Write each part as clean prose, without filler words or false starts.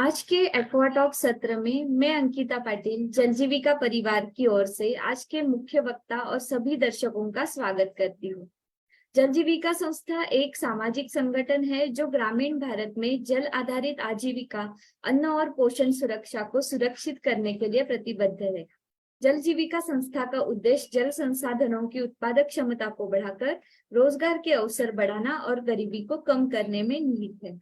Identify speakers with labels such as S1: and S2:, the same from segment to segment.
S1: आज के एक्वाटॉक सत्र में मैं अंकिता पाटिल जल जीविका परिवार की ओर से आज के मुख्य वक्ता और सभी दर्शकों का स्वागत करती हूँ। जल जीविका संस्था एक सामाजिक संगठन है जो ग्रामीण भारत में जल आधारित आजीविका, अन्न और पोषण सुरक्षा को सुरक्षित करने के लिए प्रतिबद्ध है। जल जीविका संस्था का उद्देश्य जल संसाधनों की उत्पादक क्षमता को बढ़ाकर रोजगार के अवसर बढ़ाना और गरीबी को कम करने में निहित है।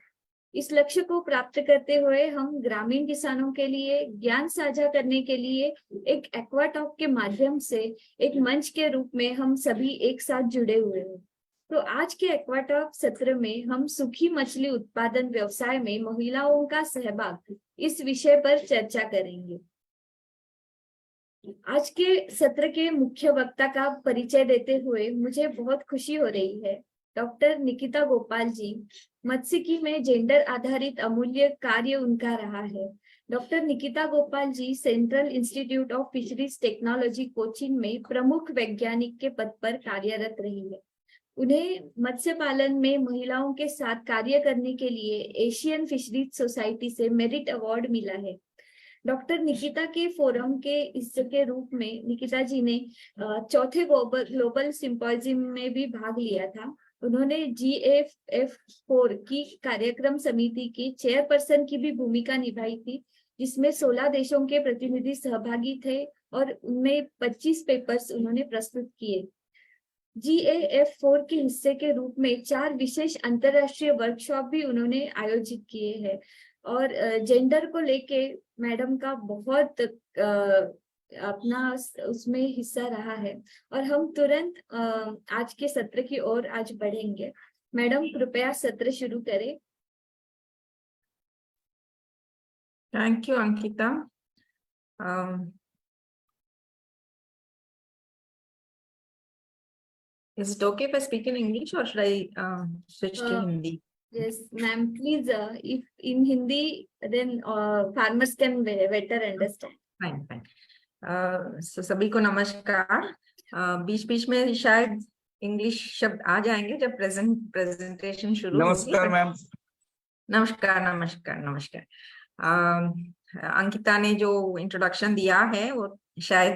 S1: इस लक्ष्य को प्राप्त करते हुए हम ग्रामीण किसानों के लिए ज्ञान साझा करने के लिए एक एक्वाटॉक के माध्यम से एक मंच के रूप में हम सभी एक साथ जुड़े हुए हैं। तो आज के एक्वाटॉक सत्र में हम सूखी मछली उत्पादन व्यवसाय में महिलाओं का सहभाग इस विषय पर चर्चा करेंगे। आज के सत्र के मुख्य वक्ता का परिचय देते हुए मुझे बहुत खुशी हो रही है। डॉक्टर निकिता गोपाल जी, मत्स्यिकी में जेंडर आधारित अमूल्य कार्य उनका रहा है। Doctor Nikita Gopal ji central institute of fisheries technology Cochin में प्रमुख वैज्ञानिक के पद पर कार्यरत रही है। उन्हें मत्स्य पालन में महिलाओं के साथ कार्य करने के लिए एशियन फिशरीज सोसाइटी से मेरिट अवार्ड मिला है। डॉक्टर निकिता के फोरम के हिस्से के रूप में निकिता जी ने चौथे ग्लोबल सिंपोजियम में भी भाग लिया था। उन्होंने GFF4 की कार्यक्रम समिति की चेयरपर्सन की भी भूमिका निभाई थी, जिसमें 16 देशों के प्रतिनिधि सहभागी थे और उनमें 25 पेपर्स उन्होंने प्रस्तुत किए। GAF4 के हिस्से के रूप में 4 विशेष अंतरराष्ट्रीय वर्कशॉप भी उन्होंने आयोजित किए हैं और जेंडर को लेके मैडम का बहुत अपना उसमें हिस्सा रहा है। और हम तुरंत आज के सत्र की ओर आज बढ़ेंगे। मैडम कृपया सत्र शुरू करें।
S2: Thank you Ankita. Is it okay if I speak in English or should I switch to Hindi?
S1: Yes, ma'am. Please, if in Hindi, then farmers can better understand.
S2: Fine, fine. So सभी को नमस्कार। बीच बीच में शायद English शब्द आ जाएंगे जब presentation शुरू होगी।
S3: नमस्कार मैम।
S2: नमस्कार नमस्कार नमस्कार। अंकिता ने जो इंट्रोडक्शन दिया है वो शायद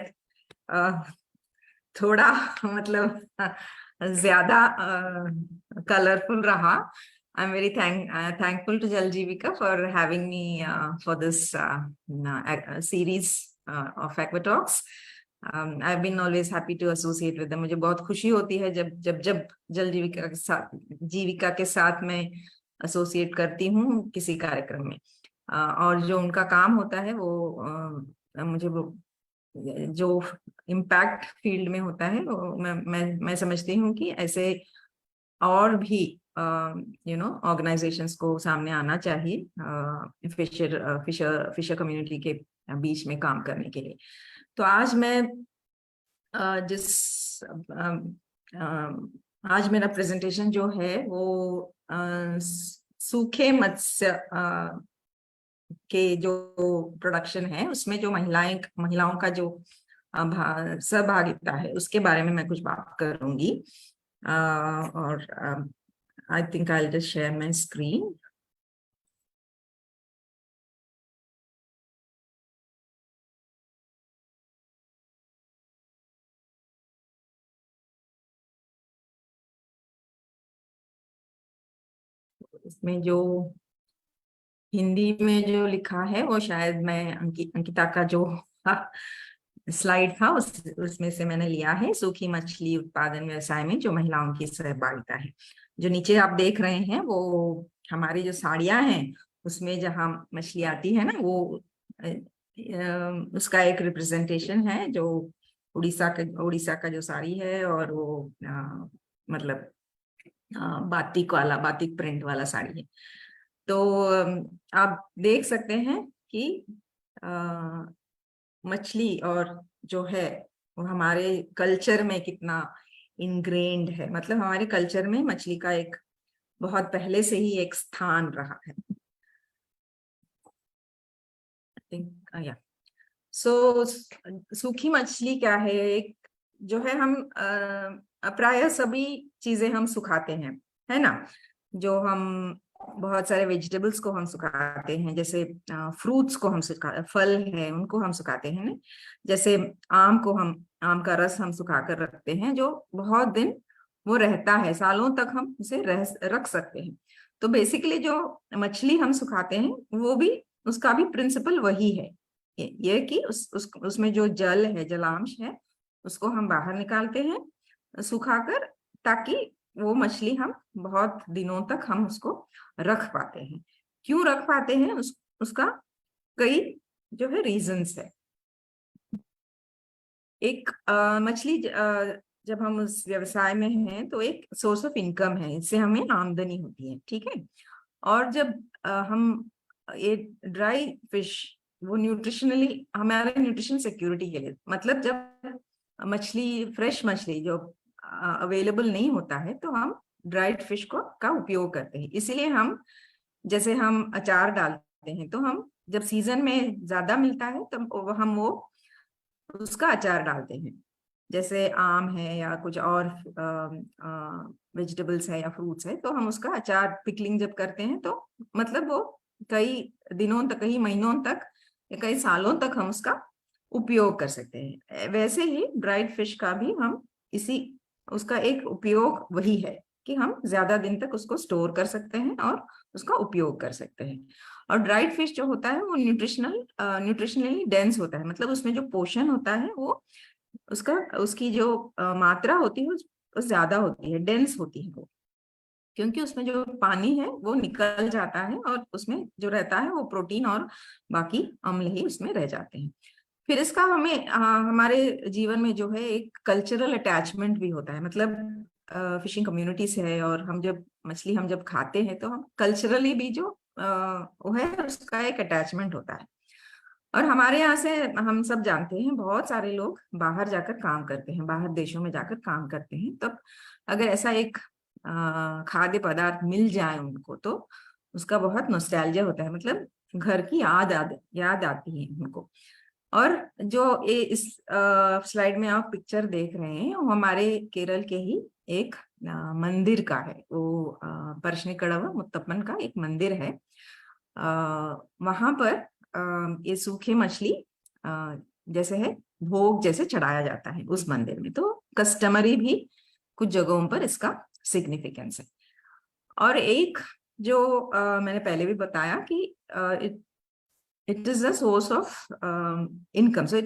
S2: थोड़ा मतलब ज्यादा कलरफुल रहा। I'm very thankful to Jal Jeevika for having me for this series of Aquatalks. I've been always happy to associate with them. मुझे बहुत खुशी होती है जब जल जीविका के साथ मैं एसोसिएट करती हूँ किसी कार्यक्रम में, और जो उनका काम होता है वो मुझे वो जो इम्पैक्ट फील्ड में होता है वो मैं समझती हूँ कि ऐसे और भी ऑर्गेनाइजेशंस को सामने आना चाहिए फिशर कम्युनिटी के बीच में काम करने के लिए। तो आज मैं आज मेरा प्रेजेंटेशन जो है वो सूखे मत्स्य के जो प्रोडक्शन है उसमें जो महिलाओं का जो सहभागिता है उसके बारे में मैं कुछ बात करूंगी। और I think I'll just share my screen. इसमें जो हिंदी में जो लिखा है वो शायद मैं अंकिता का जो स्लाइड था उसमें से मैंने लिया है। सूखी मछली उत्पादन व्यवसाय में जो महिलाओं की सहभागिता है। जो नीचे आप देख रहे हैं वो हमारी जो साड़ियां हैं उसमें जहां मछली आती है ना वो उसका एक रिप्रेजेंटेशन है जो उड़ीसा का जो साड़ी है, और वो मतलब बातिक प्रिंट वाला साड़ी है। तो आप देख सकते हैं कि मछली और जो है वो हमारे कल्चर में कितना इनग्रेन्ड है। मतलब हमारे कल्चर में मछली का एक बहुत पहले से ही एक स्थान रहा है। सूखी मछली क्या है? एक जो है हम प्राय सभी चीजें हम सुखाते हैं, है ना। जो हम बहुत सारे वेजिटेबल्स को हम सुखाते हैं, जैसे फ्रूट्स को हम फल है उनको हम सुखाते हैं ना। जैसे आम का रस हम सुखा कर रखते हैं, जो बहुत दिन वो रहता है, सालों तक हम उसे रख सकते हैं। तो बेसिकली जो मछली हम सुखाते हैं वो भी, उसका भी प्रिंसिपल वही है, ये कि उसमें जो जल है, जलांश है, उसको हम बाहर निकालते हैं सुखाकर, ताकि वो मछली हम बहुत दिनों तक हम उसको रख पाते हैं। क्यों रख पाते हैं, उसका कई जो है रीजंस है। एक मछली जब हम उस व्यवसाय में हैं तो एक सोर्स ऑफ इनकम है, इससे हमें आमदनी होती है, ठीक है। और जब हम ये ड्राई फिश, वो न्यूट्रिशनली हमारे न्यूट्रिशन सिक्योरिटी के लिए, मतलब जब मछली, फ्रेश मछली जो अवेलेबल नहीं होता है, तो हम ड्राइड फिश का उपयोग करते हैं। इसीलिए हम, जैसे हम अचार डालते हैं, तो हम जब सीजन में ज्यादा मिलता है तो हम वो उसका अचार डालते हैं। जैसे आम है या कुछ और वेजिटेबल्स है या फ्रूट्स है, तो हम उसका अचार पिकलिंग जब करते हैं, तो मतलब वो कई दिनों तक, कई महीनों तक या कई सालों तक हम उसका उपयोग कर सकते हैं। वैसे ही ड्राइड फिश का भी हम इसी, उसका एक उपयोग वही है कि हम ज्यादा दिन तक उसको स्टोर कर सकते हैं और उसका उपयोग कर सकते हैं। और ड्राइड फिश जो होता है वो न्यूट्रिशनली डेंस होता है, मतलब उसमें जो पोषण होता है वो, उसकी जो मात्रा होती है वो ज्यादा होती है, डेंस होती है वो, क्योंकि उसमें जो पानी है वो निकल जाता है और उसमें जो रहता है वो प्रोटीन और बाकी अम्ल ही उसमें रह जाते हैं। फिर इसका हमें हमारे जीवन में जो है एक कल्चरल अटैचमेंट भी होता है, मतलब फिशिंग कम्युनिटीज है, और हम जब मछली हम जब खाते हैं तो हम कल्चरली भी जो वो है उसका एक अटैचमेंट होता है। और हमारे यहाँ से हम सब जानते हैं, बहुत सारे लोग बाहर जाकर काम करते हैं, बाहर देशों में जाकर काम करते हैं, तब अगर ऐसा एक खाद्य पदार्थ मिल जाए उनको, तो उसका बहुत नॉस्टैल्जिया होता है, मतलब घर की याद आती है उनको। और जो ये इस स्लाइड में आप पिक्चर देख रहे हैं, वो हमारे केरल के ही एक मंदिर का है। वो परशनीकड़व मुत्तप्पन का एक मंदिर है। वहां पर ये सूखे मछली जैसे है, भोग जैसे चढ़ाया जाता है उस मंदिर में, तो कस्टमरी भी कुछ जगहों पर इसका सिग्निफिकेंस है। और एक जो मैंने पहले भी बताया कि it is a source of income, so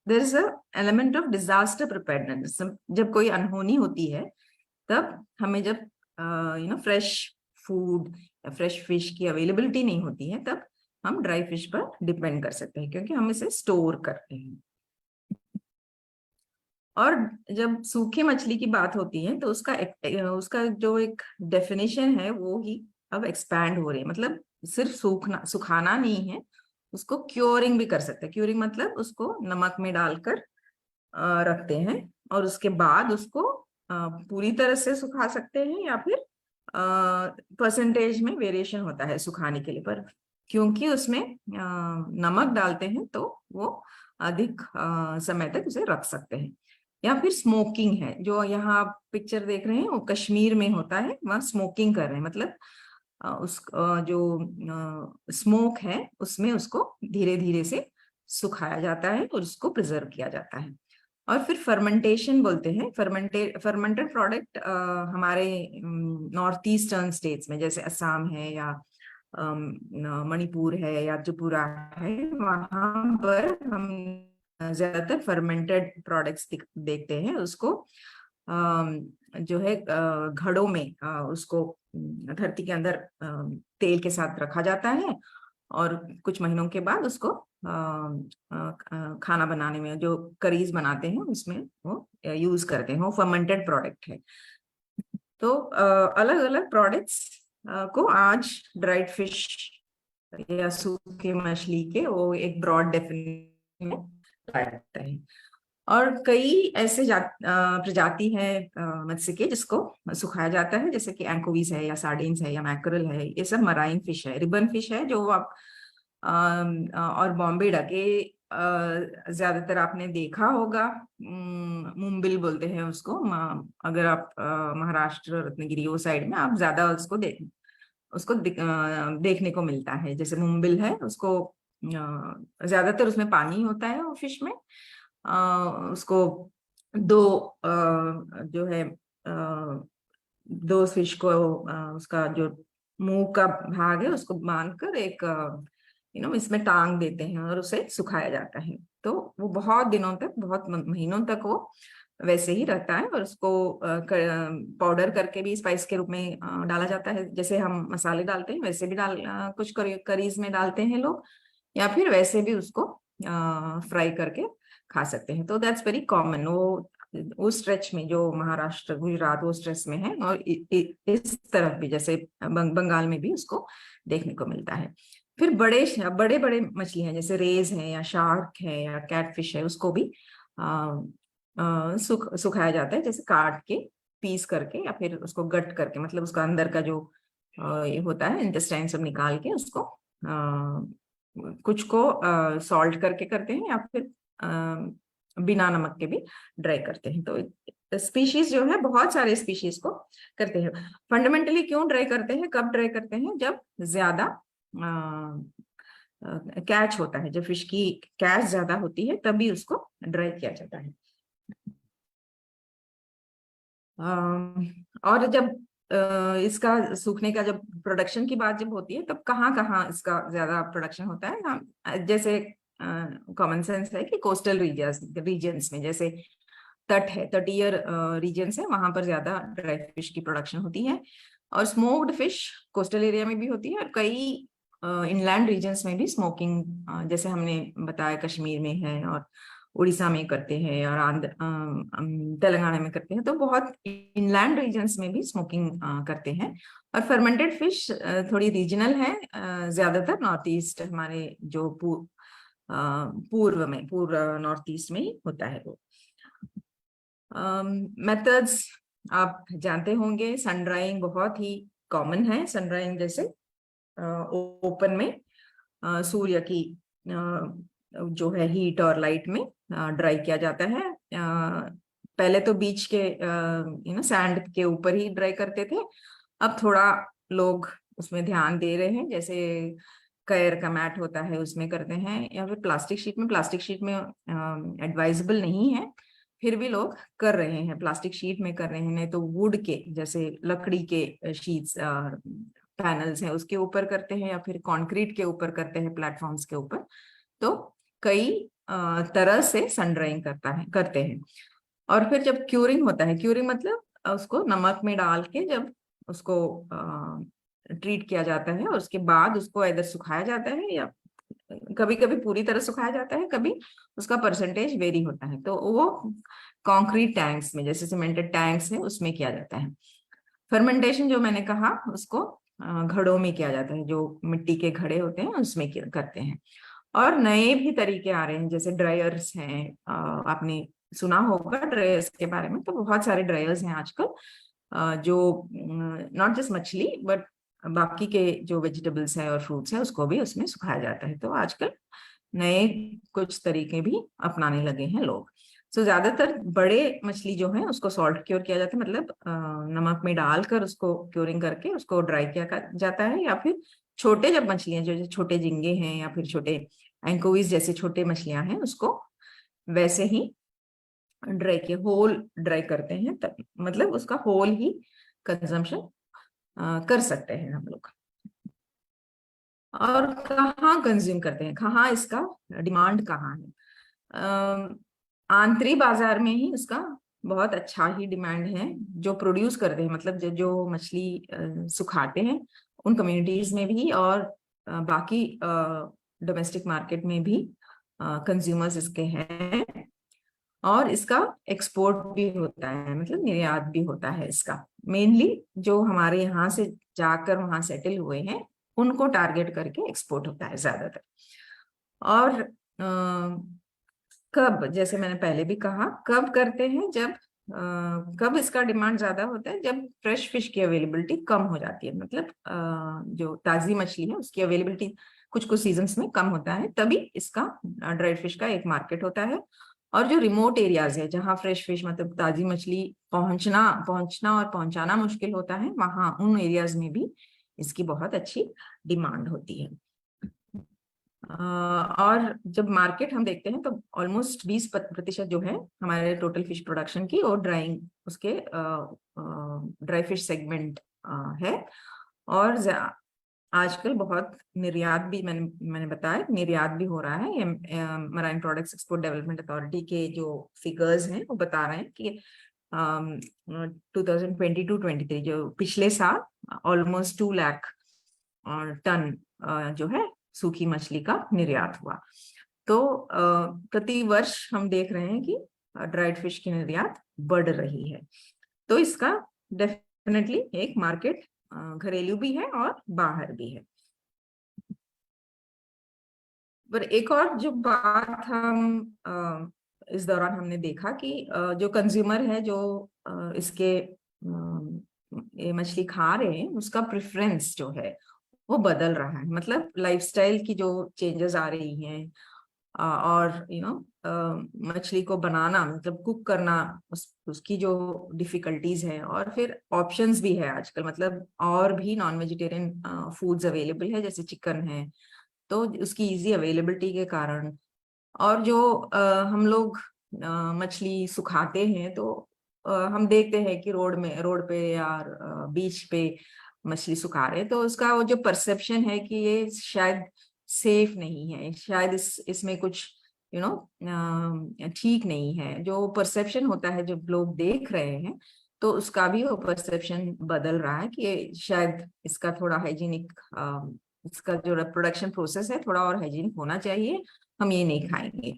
S2: there is a element of disaster preparedness। जब कोई अनहोनी होती है, तब हमें जब फ्रेश फूड या फ्रेश फिश की अवेलेबिलिटी नहीं होती है, तब हम ड्राई फिश पर डिपेंड कर सकते हैं, क्योंकि हम इसे स्टोर करते हैं। और जब सूखी मछली की बात होती है, तो उसका जो एक डेफिनेशन है वो ही अब एक्सपैंड हो रही है, मतलब सिर्फ सुखाना नहीं है, उसको क्योरिंग भी कर सकते हैं। क्योरिंग मतलब उसको नमक में डालकर रखते हैं, और उसके बाद उसको पूरी तरह से सुखा सकते हैं, या फिर परसेंटेज में वेरिएशन होता है सुखाने के लिए, पर क्योंकि उसमें नमक डालते हैं तो वो अधिक समय तक उसे रख सकते हैं। या फिर स्मोकिंग है, जो यहाँ आप पिक्चर देख रहे हैं वो कश्मीर में होता है, वहाँ स्मोकिंग कर रहे हैं, मतलब जो स्मोक है उसमें उसको धीरे धीरे से सुखाया जाता है और उसको प्रिजर्व किया जाता है। और फिर फर्मेंटेशन बोलते हैं, फर्मेंटेड प्रोडक्ट हमारे नॉर्थ ईस्टर्न स्टेट्स में, जैसे असम है या मणिपुर है या त्रिपुरा है, वहां पर हम ज्यादातर फर्मेंटेड प्रोडक्ट्स देखते हैं। उसको जो है घड़ों में उसको धरती के अंदर तेल के साथ रखा जाता है, और कुछ महीनों के बाद उसको खाना बनाने में, जो करीज बनाते हैं उसमें वो यूज करते हैं, वो फर्मेंटेड प्रोडक्ट है। तो अलग अलग प्रोडक्ट्स को आज ड्राइड फिश या सूखे मछली के वो एक ब्रॉड डेफिनेशन में लाते हैं। और कई ऐसे प्रजाति है मत्स्य के जिसको सुखाया जाता है, जैसे कि एंकोवीज है या सार्डिन्स है या मैकरल है, ये सब मराइन फिश है। रिबन फिश है जो आप और बॉम्बे डके ज्यादातर आपने देखा होगा, मुम्बिल बोलते हैं उसको। अगर आप महाराष्ट्र रत्नगिरी वो साइड में आप ज्यादा उसको उसको देखने को मिलता है। जैसे मुम्बिल है, उसको ज्यादातर उसमें पानी होता है वो फिश में। उसको दो जो है दो फिश को उसका जो मुंह का भाग है उसको बांधकर एक इसमें टांग देते हैं और उसे सुखाया जाता है। तो वो बहुत दिनों तक, बहुत महीनों तक वो वैसे ही रहता है। और उसको पाउडर करके भी स्पाइस के रूप में डाला जाता है। जैसे हम मसाले डालते हैं वैसे भी कुछ करीज में डालते हैं लोग, या फिर वैसे भी उसको फ्राई करके खा सकते हैं। तो दैट्स वेरी कॉमन। वो उस स्ट्रेच में जो महाराष्ट्र गुजरात वो स्ट्रेच में है, और इस तरफ भी जैसे बंगाल में भी उसको देखने को मिलता है। फिर बड़े बड़े बड़े मछली हैं, जैसे रेज है या शार्क है या कैटफिश है, उसको भी सुखाया जाता है। जैसे काट के पीस करके या फिर उसको गट करके, मतलब उसका अंदर का जो ये होता है इंटेस्टाइन सब निकाल के उसको कुछ को सॉल्ट करके करते हैं, या फिर बिना नमक के भी ड्राई करते हैं। तो स्पीशीज जो है बहुत सारे स्पीशीज को करते हैं। फंडामेंटली क्यों ड्राई करते हैं, कब ड्राई करते हैं, जब ज्यादा कैच होता है, जब फिश की कैच ज्यादा होती है तभी उसको ड्राई किया जाता है। और जब इसका सूखने का जब प्रोडक्शन की बात जब होती है, तब कहाँ कहाँ इसका ज्यादा प्रोडक्शन होता है। जैसे कॉमन सेंस है कि कोस्टल रीजन्स में, जैसे तट है, तटीय रीजन्स है, वहां पर ज्यादा ड्राई फिश की प्रोडक्शन होती है। और स्मोक्ड फिश कोस्टल एरिया में भी होती है, और कई इनलैंड रीजन्स में भी स्मोकिंग, जैसे हमने बताया कश्मीर में है और उड़ीसा में करते हैं और आंध्र तेलंगाना में करते हैं। तो बहुत इनलैंड रीजन्स में भी स्मोकिंग करते हैं। और फर्मेंटेड फिश थोड़ी रीजनल है, ज्यादातर नॉर्थ ईस्ट हमारे जो पूर्व नॉर्थ ईस्ट में ही होता है वो। मेथड्स आप जानते होंगे, सन ड्राइंग बहुत ही कॉमन है। सन ड्राइंग जैसे ओपन में सूर्य की जो है हीट और लाइट में ड्राई किया जाता है। पहले तो बीच के सैंड के ऊपर ही ड्राई करते थे, अब थोड़ा लोग उसमें ध्यान दे रहे हैं। जैसे कयर का मैट होता है उसमें करते हैं, या फिर प्लास्टिक शीट में एडवाइजेबल नहीं है, फिर भी लोग कर रहे हैं। प्लास्टिक शीट में कर रहे हैं, नहीं तो वुड के जैसे लकड़ी के शीट्स पैनल्स हैं उसके ऊपर करते हैं, या फिर कंक्रीट के ऊपर करते हैं, प्लेटफॉर्म्स के ऊपर। तो कई तरह से सन ड्राइंग करते हैं। और फिर जब क्यूरिंग होता है, क्यूरिंग मतलब उसको नमक में डाल के जब उसको ट्रीट किया जाता है, और उसके बाद उसको इधर सुखाया जाता है, या कभी कभी पूरी तरह सुखाया जाता है, कभी उसका परसेंटेज वेरी होता है। तो वो कंक्रीट टैंक्स में, जैसे सीमेंटेड टैंक्स है, उसमें किया जाता है। फर्मेंटेशन जो मैंने कहा उसको घड़ों में किया जाता है, जो मिट्टी के घड़े होते हैं उसमें करते हैं। और नए भी तरीके आ रहे हैं, जैसे ड्रायर्स हैं। आपने सुना होगा ड्रायर्स के बारे में। तो बहुत सारे ड्रायर्स हैं आजकल, जो नॉट जस्ट मछली बट बाकी के जो वेजिटेबल्स हैं और फ्रूट्स हैं उसको भी उसमें सुखाया जाता है। तो आजकल नए कुछ तरीके भी अपनाने लगे हैं लोग। सो ज्यादातर बड़े मछली जो है उसको सॉल्ट क्योर किया जाता है, मतलब नमक में डालकर उसको क्योरिंग करके उसको ड्राई किया जाता है। या फिर छोटे जब मछलियां, जो छोटे झींगे हैं या फिर छोटे एंकोवीज जैसे छोटे मछलियां हैं, उसको वैसे ही ड्राई के होल ड्राई करते हैं, तब मतलब उसका होल ही कंजम्पशन कर सकते हैं हम लोग। और कहाँ कंज्यूम करते हैं, कहाँ इसका डिमांड कहाँ है। आंतरिक बाजार में ही इसका बहुत अच्छा ही डिमांड है। जो प्रोड्यूस करते हैं, मतलब जो मछली सुखाते हैं, उन कम्युनिटीज में भी, और बाकी डोमेस्टिक मार्केट में भी कंज्यूमर्स इसके हैं। और इसका एक्सपोर्ट भी होता है, मतलब निर्यात भी होता है इसका। मेनली जो हमारे यहाँ से जाकर वहां सेटल हुए हैं उनको टारगेट करके एक्सपोर्ट होता है ज्यादातर। और कब, जैसे मैंने पहले भी कहा, कब करते हैं, जब कब इसका डिमांड ज्यादा होता है, जब फ्रेश फिश की अवेलेबिलिटी कम हो जाती है। मतलब जो ताजी मछली है उसकी अवेलेबिलिटी कुछ कुछ सीजन्स में कम होता है, तभी इसका ड्राइड फिश का एक मार्केट होता है। और जो रिमोट एरियाज है जहाँ फ्रेश फिश मतलब ताजी मछली पहुंचना और पहुंचाना मुश्किल होता है, वहां उन एरियाज में भी इसकी बहुत अच्छी डिमांड होती है। और जब मार्केट हम देखते हैं तो ऑलमोस्ट 20% जो है हमारे टोटल फिश प्रोडक्शन की, और ड्राइंग उसके ड्राई फिश सेगमेंट है। और आजकल बहुत निर्यात भी, मैंने बताया, निर्यात भी हो रहा है। ये marine products export development authority के जो फिगर्स हैं वो बता रहे हैं कि 2022-23 जो पिछले साल ऑलमोस्ट 2 लाख टन जो है सूखी मछली का निर्यात हुआ। तो प्रति वर्ष हम देख रहे हैं कि ड्राइड फिश की निर्यात बढ़ रही है। तो इसका डेफिनेटली एक मार्केट घरेलू भी है और बाहर भी है। पर एक और जो बात हम इस दौरान हमने देखा कि जो कंज्यूमर है, जो इसके ये मछली खा रहे हैं, उसका प्रेफरेंस जो है वो बदल रहा है। मतलब लाइफस्टाइल की जो चेंजेस आ रही हैं, और मछली को बनाना, मतलब कुक करना, उसकी जो डिफिकल्टीज है, और फिर ऑप्शंस भी है आजकल। मतलब और भी नॉन वेजिटेरियन फूड्स अवेलेबल है, जैसे चिकन है, तो उसकी इजी अवेलेबिलिटी के कारण। और जो हम लोग मछली सुखाते हैं, तो हम देखते हैं कि रोड पे या बीच पे मछली सुखा रहे हैं, तो उसका वो जो परसेप्शन है कि ये शायद सेफ नहीं है, शायद इसमें कुछ ठीक नहीं है। जो परसेप्शन होता है जब लोग देख रहे हैं, तो उसका भी वो परसेप्शन बदल रहा है कि ये शायद इसका थोड़ा हाइजीनिक, इसका जो प्रोडक्शन प्रोसेस है थोड़ा और हाइजीनिक होना चाहिए, हम ये नहीं खाएंगे।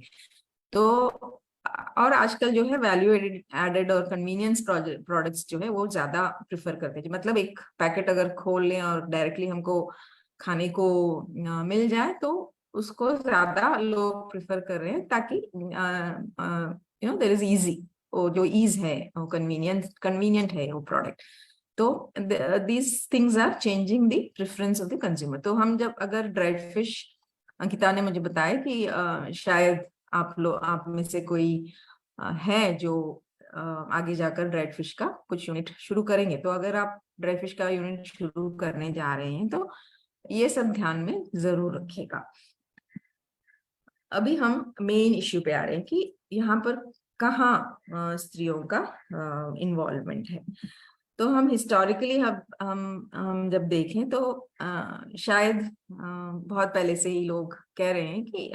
S2: तो और आजकल जो है वैल्यू एडेड और कन्वीनियंस प्रोडक्ट्स जो है वो ज्यादा प्रिफर करते हैं। मतलब एक पैकेट अगर खोल लें और डायरेक्टली हमको खाने को मिल जाए, तो उसको ज्यादा लोग प्रिफर कर रहे हैं, ताकि देयर इज इजी, वो जो ईज है, वो कन्वीनियंट है वो प्रोडक्ट। तो these things are changing the preference of the consumer. तो हम जब अगर ड्राइड फिश, अंकिता ने मुझे बताया कि शायद आप में से कोई है जो आगे जाकर ड्राइड फिश का कुछ यूनिट शुरू करेंगे, तो अगर आप ड्राइड फिश का यूनिट शुरू करने जा रहे हैं तो ये सब ध्यान में जरूर रखिएगा। अभी हम मेन इश्यू पे आ रहे हैं कि यहाँ पर कहाँ स्त्रियों का इन्वॉल्वमेंट है। तो हम हिस्टोरिकली हम जब देखें तो शायद बहुत पहले से ही लोग कह रहे हैं कि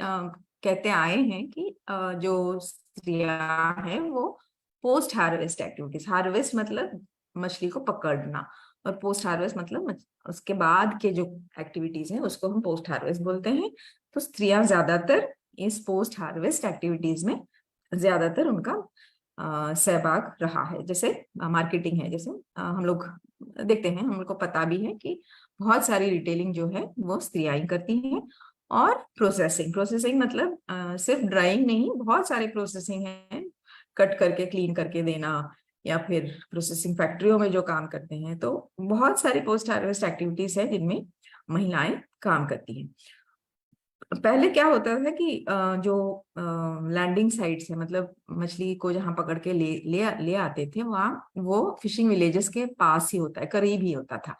S2: कहते आए हैं कि जो स्त्रियां हैं वो पोस्ट हार्वेस्ट एक्टिविटीज, हार्वेस्ट मतलब मछली को पकड़ना, और पोस्ट हार्वेस्ट मतलब उसके बाद के जो एक्टिविटीज हैं उसको हम पोस्ट हार्वेस्ट बोलते हैं। तो स्त्रियां ज्यादातर इस पोस्ट हार्वेस्ट एक्टिविटीज में ज्यादातर उनका सहभाग रहा है। जैसे मार्केटिंग है, जैसे हम लोग देखते हैं, हम लोग को पता भी है कि बहुत सारी रिटेलिंग जो है वो स्त्रियां ही करती हैं। और प्रोसेसिंग मतलब सिर्फ ड्राइंग नहीं, बहुत सारे प्रोसेसिंग है, कट करके क्लीन करके देना, या फिर प्रोसेसिंग फैक्ट्रियों में जो काम करते हैं। तो बहुत सारी पोस्ट हार्वेस्ट एक्टिविटीज है जिनमें महिलाएं काम करती हैं। पहले क्या होता था कि जो लैंडिंग साइट्स है, मतलब मछली को जहां पकड़ के ले आते थे, वहां वो फिशिंग विलेजेस के पास ही होता है, करीब ही होता था।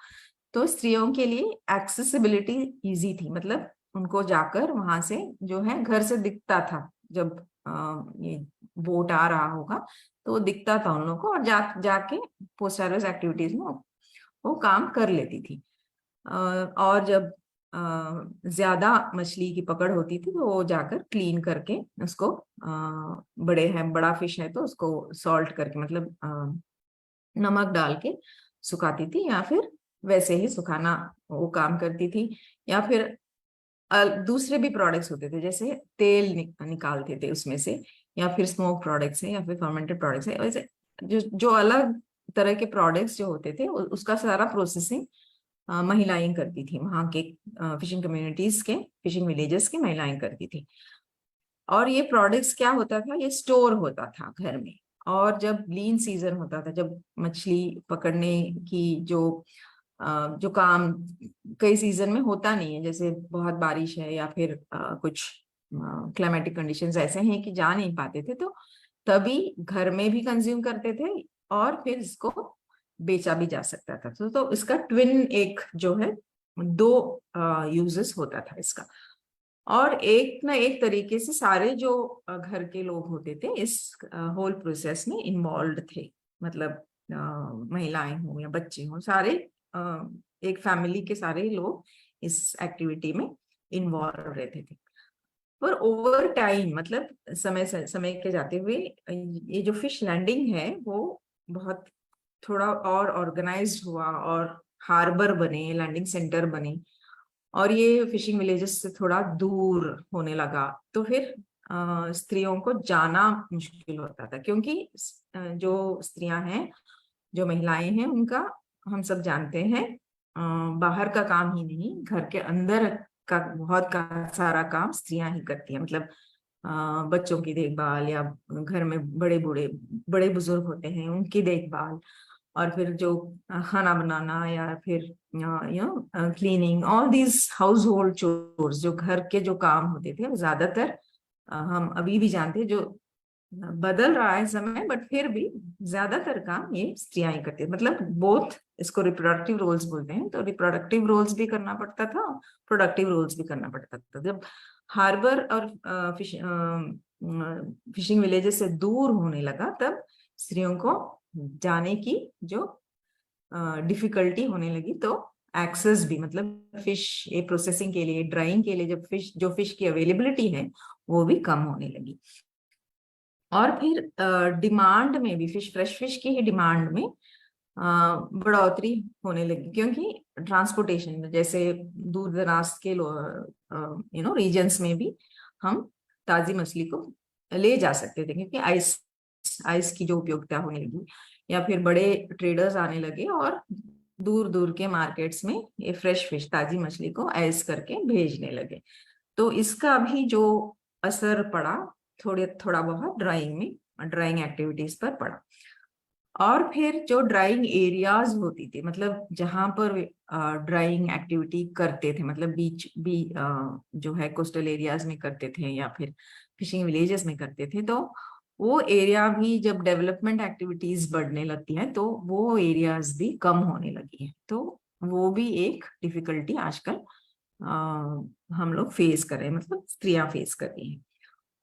S2: तो स्त्रियों के लिए एक्सेसिबिलिटी इजी थी, मतलब उनको जाकर वहां से जो है घर से दिखता था, जब ये बोट आ रहा होगा तो दिखता था उन लोगों को, और जाके पोस्ट हार्वेस्ट एक्टिविटीज में वो काम कर लेती थी। और जब ज्यादा मछली की पकड़ होती थी तो वो जाकर क्लीन करके उसको, बड़ा फिश है तो उसको सॉल्ट करके, मतलब नमक डाल के सुखाती थी, या फिर वैसे ही सुखाना वो काम करती थी। या फिर दूसरे भी प्रोडक्ट्स होते थे, जैसे तेल निकालते थे उसमें से, या फिर स्मोक प्रोडक्ट्स है, या फिर फर्मेंटेड प्रोडक्ट्स है। वैसे जो अलग तरह के प्रोडक्ट्स जो होते थे उसका सारा प्रोसेसिंग महिलाएं करती थी, वहां के फिशिंग कम्युनिटीज के, फिशिंग विलेजेस की महिलाएं करती थी। और ये प्रोडक्ट्स क्या होता था, ये स्टोर होता था घर में। और जब लीन सीजन होता था, जब मछली पकड़ने की जो काम कई सीजन में होता नहीं है, जैसे बहुत बारिश है या फिर कुछ क्लाइमेटिक कंडीशंस ऐसे हैं कि जा नहीं पाते थे, तो तभी घर में भी कंज्यूम करते थे, और फिर इसको बेचा भी जा सकता था। तो इसका ट्विन एक जो है, दो यूजेस होता था इसका। और एक ना एक तरीके से सारे जो घर के लोग होते थे इस होल प्रोसेस में इन्वॉल्व थे, मतलब महिलाएं हो या बच्चे हो, सारे एक फैमिली के सारे लोग इस एक्टिविटी में इन्वॉल्व रहते थे। पर ओवर टाइम, मतलब समय के जाते हुए ये जो फिश लैंडिंग है वो बहुत थोड़ा और ऑर्गेनाइज्ड हुआ, और हार्बर बने, लैंडिंग सेंटर बने, और ये फिशिंग विलेजेस से थोड़ा दूर होने लगा। तो फिर स्त्रियों को जाना मुश्किल होता था, क्योंकि जो स्त्रियां हैं, जो महिलाएं हैं, उनका हम सब जानते हैं बाहर का काम ही नहीं, घर के अंदर का बहुत का सारा काम स्त्रियां ही करती हैं। मतलब बच्चों की देखभाल, या घर में बड़े बुजुर्ग होते हैं उनकी देखभाल, और फिर जो खाना बनाना, या फिर cleaning, all these house hold chores, जो घर के जो काम होते थे, वो ज्यादातर हम अभी भी जानते हैं, जो बदल रहा है समय, बट फिर भी ज्यादातर काम ये स्त्रियां ही करती है। मतलब बोथ, इसको रिप्रोडक्टिव रोल्स बोलते हैं, तो रिप्रोडक्टिव रोल्स भी करना पड़ता था, प्रोडक्टिव रोल्स भी करना पड़ता था। जब हार्बर और फिशिंग विलेजेस से दूर होने लगा, तब स्त्रियों को जाने की जो डिफिकल्टी होने लगी, तो एक्सेस भी, मतलब फिश ये प्रोसेसिंग के लिए, ड्राइंग के लिए, जो फिश की अवेलेबिलिटी है वो भी कम होने लगी। और फिर डिमांड में भी, फ्रेश फिश की ही डिमांड में बढ़ोतरी होने लगी, क्योंकि ट्रांसपोर्टेशन में, जैसे दूर दराज के रीजन्स में भी हम ताजी मछली को ले जा सकते थे, क्योंकि आइस की जो उपयोगिता होने लगी, या फिर बड़े ट्रेडर्स आने लगे और दूर दूर के मार्केट्स में ये फ्रेश फिश, ताजी मछली को आइस करके भेजने लगे। तो इसका भी जो असर पड़ा, थोड़ा बहुत ड्राइंग एक्टिविटीज पर पड़ा। और फिर जो ड्राइंग एरियाज होती थी, मतलब जहां पर ड्राइंग एक्टिविटी करते थे, मतलब बीच भी जो है कोस्टल एरियाज में करते थे, या फिर फिशिंग विलेजेस में करते थे, तो वो एरिया भी जब डेवलपमेंट एक्टिविटीज बढ़ने लगती हैं, तो वो एरियाज भी कम होने लगी है। तो वो भी एक डिफिकल्टी आजकल हम लोग फेस कर रहे हैं, मतलब स्त्रियां फेस कर रही हैं।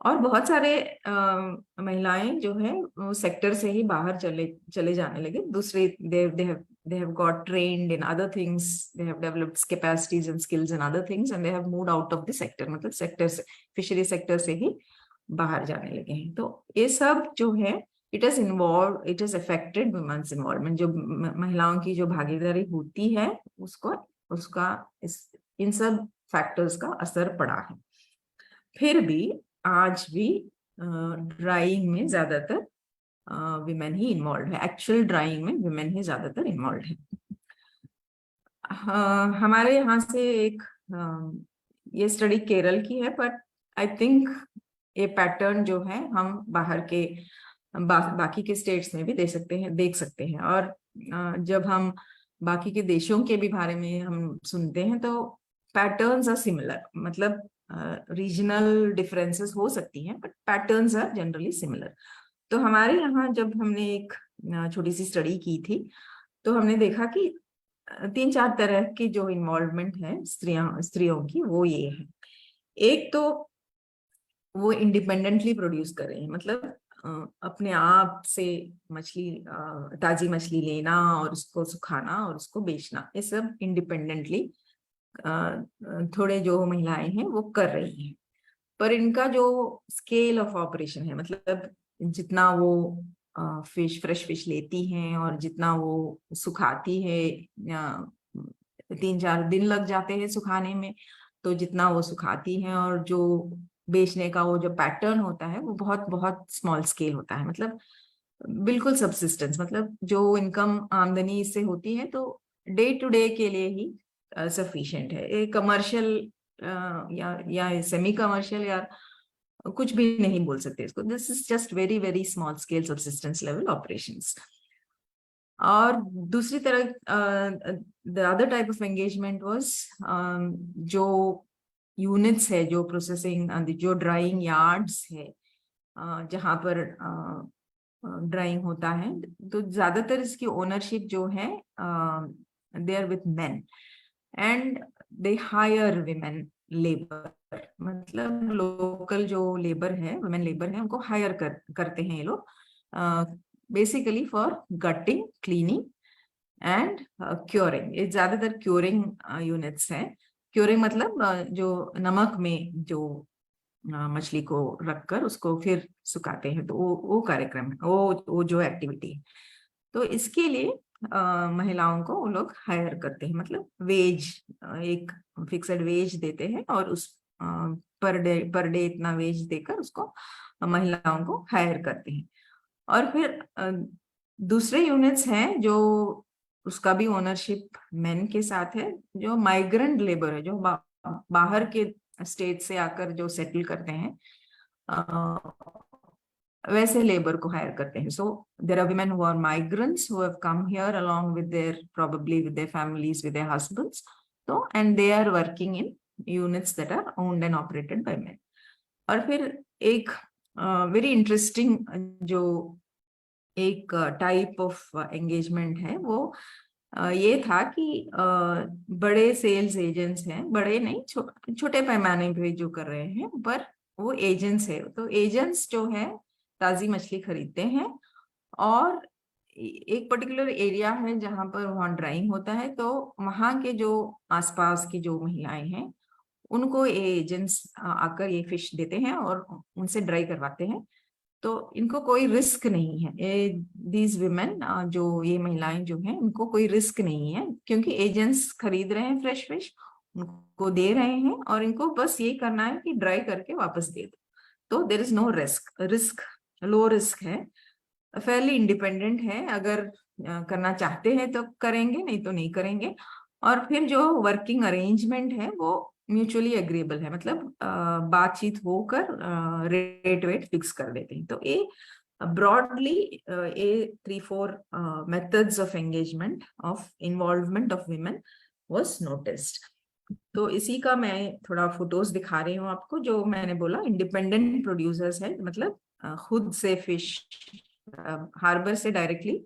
S2: और बहुत सारे महिलाएं जो है वो सेक्टर से ही बाहर चले जाने लगे, दूसरे they have got trained in other things, they have developed capacities and skills in other things, and they have moved out of the sector, मतलब सेक्टर से, फिशरी सेक्टर से ही बाहर जाने लगे हैं। तो ये सब जो है, it is affected women's involvement, जो महिलाओं की जो भागीदारी होती है, उसका इन सब फैक्टर्स का असर पड़ा है। फिर भी आज भी ड्राइंग में ज्यादातर विमेन ही इन्वॉल्व है, एक्चुअल ड्राइंग में विमेन ही ज्यादातर इन्वॉल्व है। हमारे यहाँ से एक ये स्टडी केरल की है, बट आई थिंक ये पैटर्न जो है हम बाहर के बाकी के स्टेट्स में भी देख सकते हैं। और जब हम बाकी के देशों के भी बारे में हम सुनते हैं, तो पैटर्न्स आर सिमिलर, मतलब रीजनल डिफरेंसेस हो सकती हैं, but patterns are generally similar. तो हमारे यहाँ जब हमने एक छोटी सी स्टडी की थी, तो हमने देखा कि 3-4 तरह की जो इन्वॉल्वमेंट है स्त्रियों की, वो ये है। एक तो वो इंडिपेंडेंटली प्रोड्यूस कर रहे हैं, मतलब अपने आप से ताजी मछली लेना और उसको सुखाना और उसको बेचना, ये सब इंडिपेंडेंटली थोड़े जो महिलाएं हैं वो कर रही हैं। पर इनका जो स्केल ऑफ ऑपरेशन है, मतलब जितना वो फ्रेश फिश लेती हैं और जितना वो सुखाती है, 3-4 दिन लग जाते हैं सुखाने में, तो जितना वो सुखाती हैं और जो बेचने का वो जो पैटर्न होता है, वो बहुत बहुत स्मॉल स्केल होता है, मतलब बिल्कुल सबसिस्टेंस, मतलब जो इनकम आमदनी इससे होती है, तो डे टू डे के लिए ही सफिशिएंट है। कमर्शियल या सेमी कमर्शियल या कुछ भी नहीं बोल सकते इसको, this is just very very small scale subsistence level operations. और दूसरी तरह the other type of engagement was जो यूनिट्स है, जो प्रोसेसिंग, जो ड्राइंग यार्ड्स है, जहां पर ड्राइंग होता है, तो ज्यादातर इसकी ओनरशिप जो है they are with men and they hire women labour, मतलब लोकल जो लेबर है, वुमेन लेबर है, उनको हायर करते हैं ये लोग basically for gutting, cleaning and curing. ये ज्यादातर क्योरिंग यूनिट्स हैं। क्योरिंग मतलब जो नमक में जो मछली को रखकर उसको फिर सुखाते हैं, तो वो कार्यक्रम है, वो जो एक्टिविटी है। तो इसके लिए महिलाओं को वो लोग हायर करते हैं, मतलब वेज, एक फिक्स्ड वेज देते हैं और उस पर डे इतना वेज देकर उसको महिलाओं को हायर करते हैं। और फिर दूसरे यूनिट्स हैं जो उसका भी ओनरशिप मेन के साथ है, जो माइग्रेंट लेबर है, जो बाहर के स्टेट से आकर जो सेटल करते हैं, वैसे लेबर को हायर करते हैं। So there are women who are migrants who have come here along with their, probably with their families, with their husbands, तो and they are working in units that are owned and operated by men. और फिर एक very interesting जो एक type of engagement है, वो ये था कि बड़े सेल्स एजेंट्स हैं, बड़े नहीं, छोटे पैमाने पे जो कर रहे हैं, पर वो एजेंट्स है। तो एजेंट्स जो है ताजी मछली खरीदते हैं और एक पर्टिकुलर एरिया है जहां पर वहाँ ड्राइंग होता है, तो वहां के जो आसपास की जो महिलाएं हैं उनको ये एजेंट्स आकर ये फिश देते हैं और उनसे ड्राई करवाते हैं। तो इनको कोई रिस्क नहीं है, ये दीज विमेन, जो ये महिलाएं जो हैं, इनको कोई रिस्क नहीं है, क्योंकि एजेंट्स खरीद रहे हैं फ्रेश फिश, उनको दे रहे हैं और इनको बस ये करना है कि ड्राई करके वापस दे दो। तो there is no risk low risk है, फेयरली इंडिपेंडेंट है। अगर करना चाहते हैं तो करेंगे, नहीं तो नहीं करेंगे। और फिर जो वर्किंग अरेंजमेंट है वो म्यूचुअली एग्रीएबल है, मतलब बातचीत होकर रेट वेट फिक्स कर देते हैं। तो ये ब्रॉडली ये 3-4 methods of engagement of involvement of women was noticed. तो इसी का मैं थोड़ा फोटोज दिखा रही हूँ आपको। जो मैंने बोला इंडिपेंडेंट प्रोड्यूसर्स है, मतलब खुद से फिश हार्बर से डायरेक्टली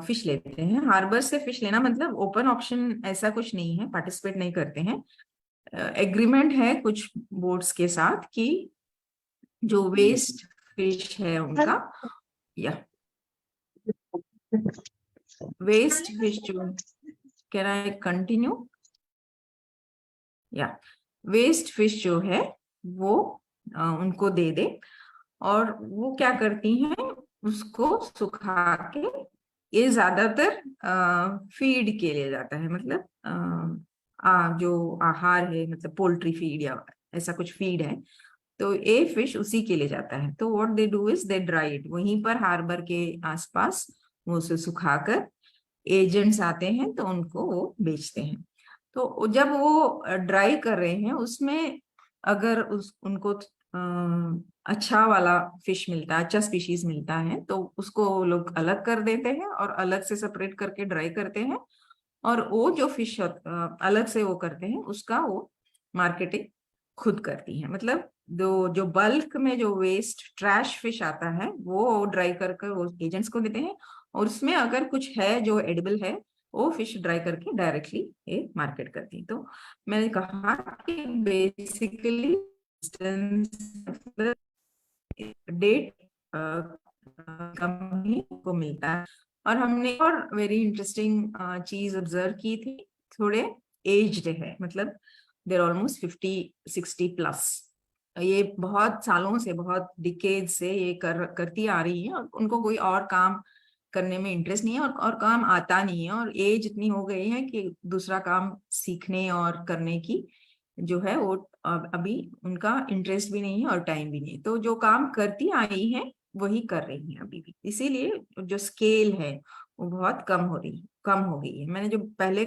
S2: फिश लेते हैं। हार्बर से फिश लेना मतलब ओपन ऑप्शन ऐसा कुछ नहीं है, पार्टिसिपेट नहीं करते हैं। एग्रीमेंट है कुछ बोर्ड्स के साथ कि जो वेस्ट फिश है उनका, या वेस्ट फिश जो, कैन आई कंटिन्यू? या वेस्ट फिश जो है वो उनको दे दे, और वो क्या करती हैं, उसको सुखा के, ये ज्यादातर फीड के लिए जाता है, मतलब जो आहार है, मतलब पोल्ट्री फीड या ऐसा कुछ फीड है, तो ये फिश उसी के लिए जाता है। तो what they do is they dry it, वहीं पर हार्बर के आसपास वो उसे सुखाकर एजेंट्स आते हैं तो उनको वो बेचते हैं। तो जब वो ड्राई कर रहे हैं उसमें अगर उनको अच्छा वाला फिश मिलता है, अच्छा स्पीशीज मिलता है, तो उसको लोग अलग कर देते हैं और अलग से सेपरेट करके ड्राई करते हैं। और वो जो फिश अलग से वो करते हैं उसका वो मार्केटिंग खुद करती है। मतलब जो बल्क में जो वेस्ट ट्रैश फिश आता है वो ड्राई कर कर वो एजेंट्स को देते हैं, और उसमें अगर कुछ है जो एडिबल है वो फिश ड्राई करके डायरेक्टली ये मार्केट करती है। तो मैंने कहा कि बेसिकली डेट कंपनी को मिलता है। और हमने और वेरी इंटरेस्टिंग चीज ऑब्जर्व की थी, थोड़े एज्ड है, मतलब देर ऑलमोस्ट 50-60 प्लस। ये बहुत सालों से, बहुत डिकेड से ये करती आ रही है, और उनको कोई और काम करने में इंटरेस्ट नहीं है, और काम आता नहीं है, और एज इतनी हो गई है कि दूसरा काम सीखने और करने की जो है वो अभी उनका इंटरेस्ट भी नहीं है और टाइम भी नहीं। तो जो काम करती आई है वही कर रही है अभी भी, इसीलिए जो स्केल है वो बहुत कम हो गई है। मैंने जो पहले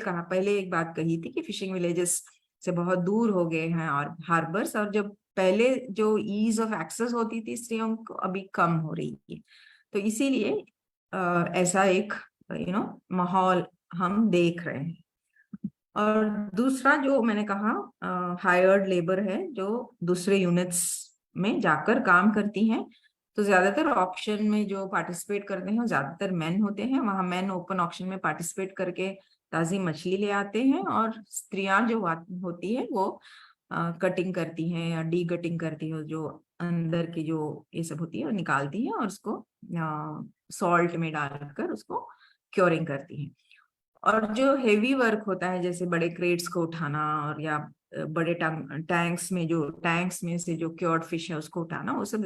S2: एक बात कही थी कि फिशिंग विलेजेस से बहुत दूर हो गए हैं और हार्बर्स, और जब पहले जो ईज ऑफ एक्सेस होती थी स्त्रियों को, अभी कम हो रही है। तो इसीलिए ऐसा एक माहौल हम देख रहे हैं। और दूसरा जो मैंने कहा हायर्ड लेबर है, जो दूसरे यूनिट्स में जाकर काम करती हैं, तो ज्यादातर ऑक्शन में जो पार्टिसिपेट करते हैं वो ज्यादातर मेन होते हैं। वहां मेन ओपन ऑक्शन में पार्टिसिपेट करके ताजी मछली ले आते हैं, और स्त्रियां जो होती है वो कटिंग करती हैं या डी कटिंग करती है, जो अंदर की जो ये सब होती है वो निकालती हैं और उसको सॉल्ट में डालकर उसको क्योरिंग करती हैं। और जो हेवी वर्क होता है, जैसे बड़े क्रेट्स को उठाना, और या बड़े टैंक्स में से जो क्योर्ड फिश है उसको उठाना, वो सब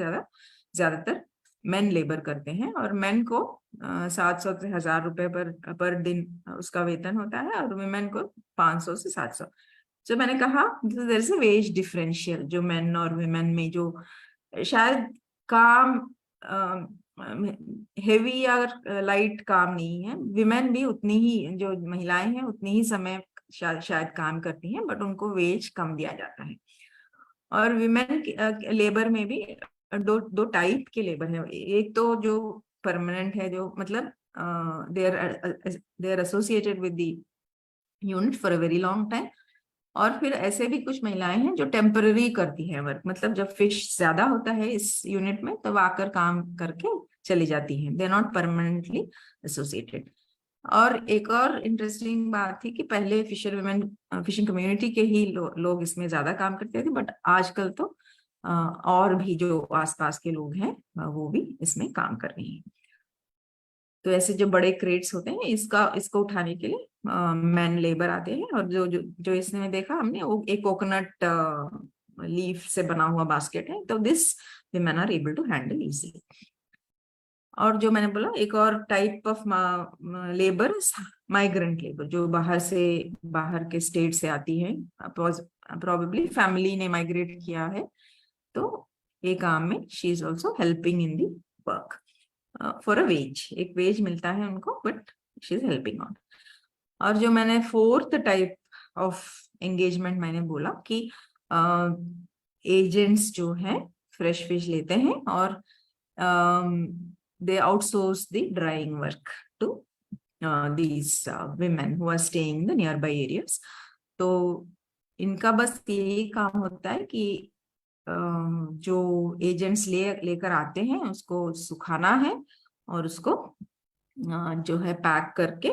S2: ज्यादातर मेन लेबर करते हैं। और मेन को 700 से 1000 रुपए पर दिन उसका वेतन होता है, और वुमेन को 500 से 700। जो मैंने कहा there is a wage differential, जो मेन और वुमेन में जो शायद काम हेवी या लाइट काम नहीं है, विमेन भी उतनी ही, जो महिलाएं हैं उतनी ही समय शायद काम करती हैं, बट उनको वेज कम दिया जाता है। और विमेन लेबर में भी दो टाइप के लेबर है। एक तो जो परमानेंट है, जो मतलब they are associated with the unit for a very long time. और फिर ऐसे भी कुछ महिलाएं हैं जो टेम्पररी करती हैं वर्क, मतलब जब फिश ज्यादा होता है इस यूनिट में तब आकर काम करके चली जाती हैं, they are not permanently associated. और एक और इंटरेस्टिंग बात थी कि पहले फिशिंग कम्युनिटी के ही लोग इसमें ज्यादा काम करते थे, बट आजकल तो और भी जो आसपास के लोग हैं वो भी इसमें काम कर रही हैं। तो ऐसे जो बड़े क्रेट्स होते हैं इसको उठाने के लिए मैन लेबर आते हैं। और जो इसमें देखा हमने, वो एक कोकोनट लीफ से बना हुआ बास्केट है, तो this the man are able to handle easily. और जो मैंने बोला एक और type of labour, migrant labour, जो बाहर के स्टेट से आती है, प्रोबेबली फैमिली ने माइग्रेट किया है, तो एक काम में she is also helping in the work for a wage, एक वेज मिलता है उनको, but she is helping on. और जो मैंने फोर्थ टाइप ऑफ एंगेजमेंट मैंने बोला कि एजेंट्स जो हैं फ्रेश फिश लेते हैं और they outsource the drying work to these women who are staying in the nearby areas। तो इनका बस यही काम होता है कि जो एजेंट्स लेकर आते हैं उसको सुखाना है, और उसको जो है पैक करके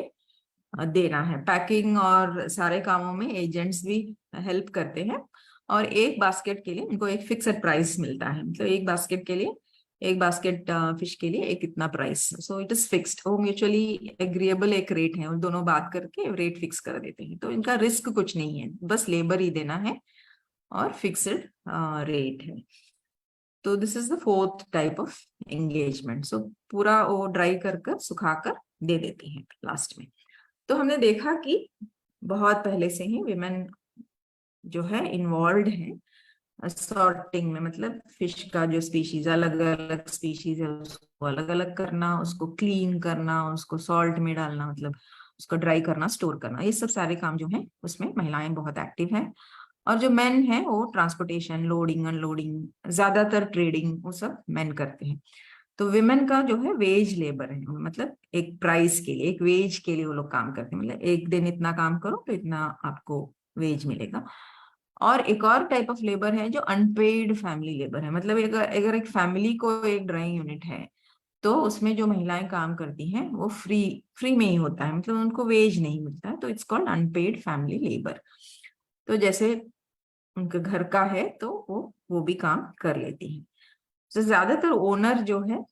S2: देना है। पैकिंग और सारे कामों में एजेंट्स भी हेल्प करते हैं। और एक बास्केट के लिए उनको एक फिक्स्ड प्राइस मिलता है, मतलब एक बास्केट फिश के लिए एक इतना price, so it is fixed. वो म्यूचुअली एग्रीएबल एक रेट है, और दोनों बात करके रेट फिक्स कर देते हैं, तो इनका रिस्क कुछ नहीं है, बस लेबर ही देना है और फिक्स्ड रेट है। तो this is the fourth type of engagement. So पूरा वो ड्राई कर सुखा कर दे देती हैं लास्ट में। तो हमने देखा कि बहुत पहले से ही विमेन जो है इन्वॉल्व है सॉर्टिंग में, मतलब फिश का जो स्पीशीज, अलग अलग स्पीशीज है उसको अलग अलग करना, उसको क्लीन करना, उसको सॉल्ट में डालना, मतलब उसको ड्राई करना, स्टोर करना, ये सब सारे काम जो है उसमें महिलाएं बहुत एक्टिव हैं। और जो मेन है वो ट्रांसपोर्टेशन, लोडिंग अनलोडिंग, ज्यादातर ट्रेडिंग वो सब मेन करते हैं। तो विमेन का जो है वेज लेबर है, मतलब एक प्राइस के लिए, एक वेज के लिए वो लोग काम करते हैं, मतलब एक दिन इतना काम करो तो इतना आपको वेज मिलेगा। और एक और टाइप ऑफ लेबर है जो अनपेड फैमिली लेबर है, मतलब अगर एक फैमिली को एक ड्राइंग यूनिट है तो उसमें जो महिलाएं काम करती हैं वो फ्री में ही होता है, मतलब उनको वेज नहीं मिलता है, तो it's called unpaid family labour. तो जैसे उनके घर का है तो वो भी काम कर लेती हैं। तो ज्यादातर ओनर जो है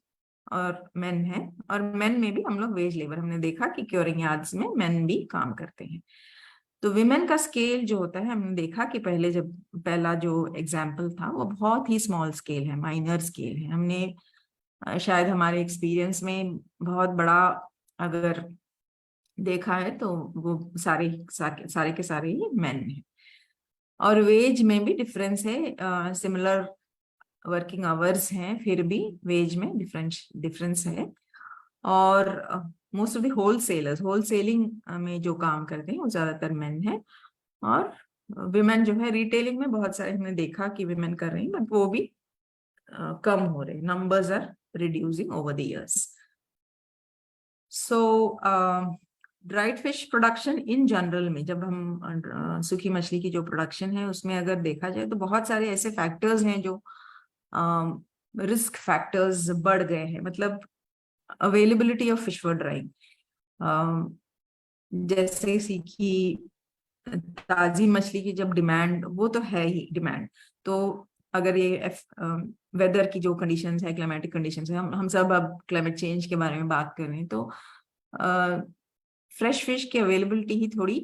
S2: और मेन है, और मेन में भी हम लोग वेज लेबर, हमने देखा कि क्योरिंग यार्ड्स में मेन भी काम करते हैं। तो विमेन का स्केल जो होता है, हमने देखा कि पहला जो एग्जाम्पल था वो बहुत ही स्मॉल स्केल है, माइनर स्केल है। हमने शायद हमारे एक्सपीरियंस में बहुत बड़ा अगर देखा है तो वो सारे के सारे ही मेन है। और वेज में भी डिफरेंस है, सिमिलर वर्किंग आवर्स हैं फिर भी वेज में डिफरेंस है। और मोस्ट ऑफ द होलसेलिंग में जो काम करते हैं वो ज्यादातर मेन है। और विमेन जो है रिटेलिंग में बहुत सारे हमने देखा कि विमेन कर रही हैं, बट वो भी कम हो रहे, numbers are reducing over the years. So dried fish production in general में, जब हम सूखी मछली की जो प्रोडक्शन है उसमें अगर देखा जाए तो बहुत सारे ऐसे फैक्टर्स हैं जो रिस्क फैक्टर्स बढ़ गए हैं, मतलब availability of fish for drawing. जैसे सीखी ताजी मछली की जब डिमांड, वो तो है ही डिमांड, तो अगर ये वेदर की जो कंडीशंस है, क्लाइमेटिक कंडीशंस है, हम सब अब क्लाइमेट चेंज के बारे में बात कर रहे हैं, तो फ्रेश फिश की अवेलेबिलिटी ही थोड़ी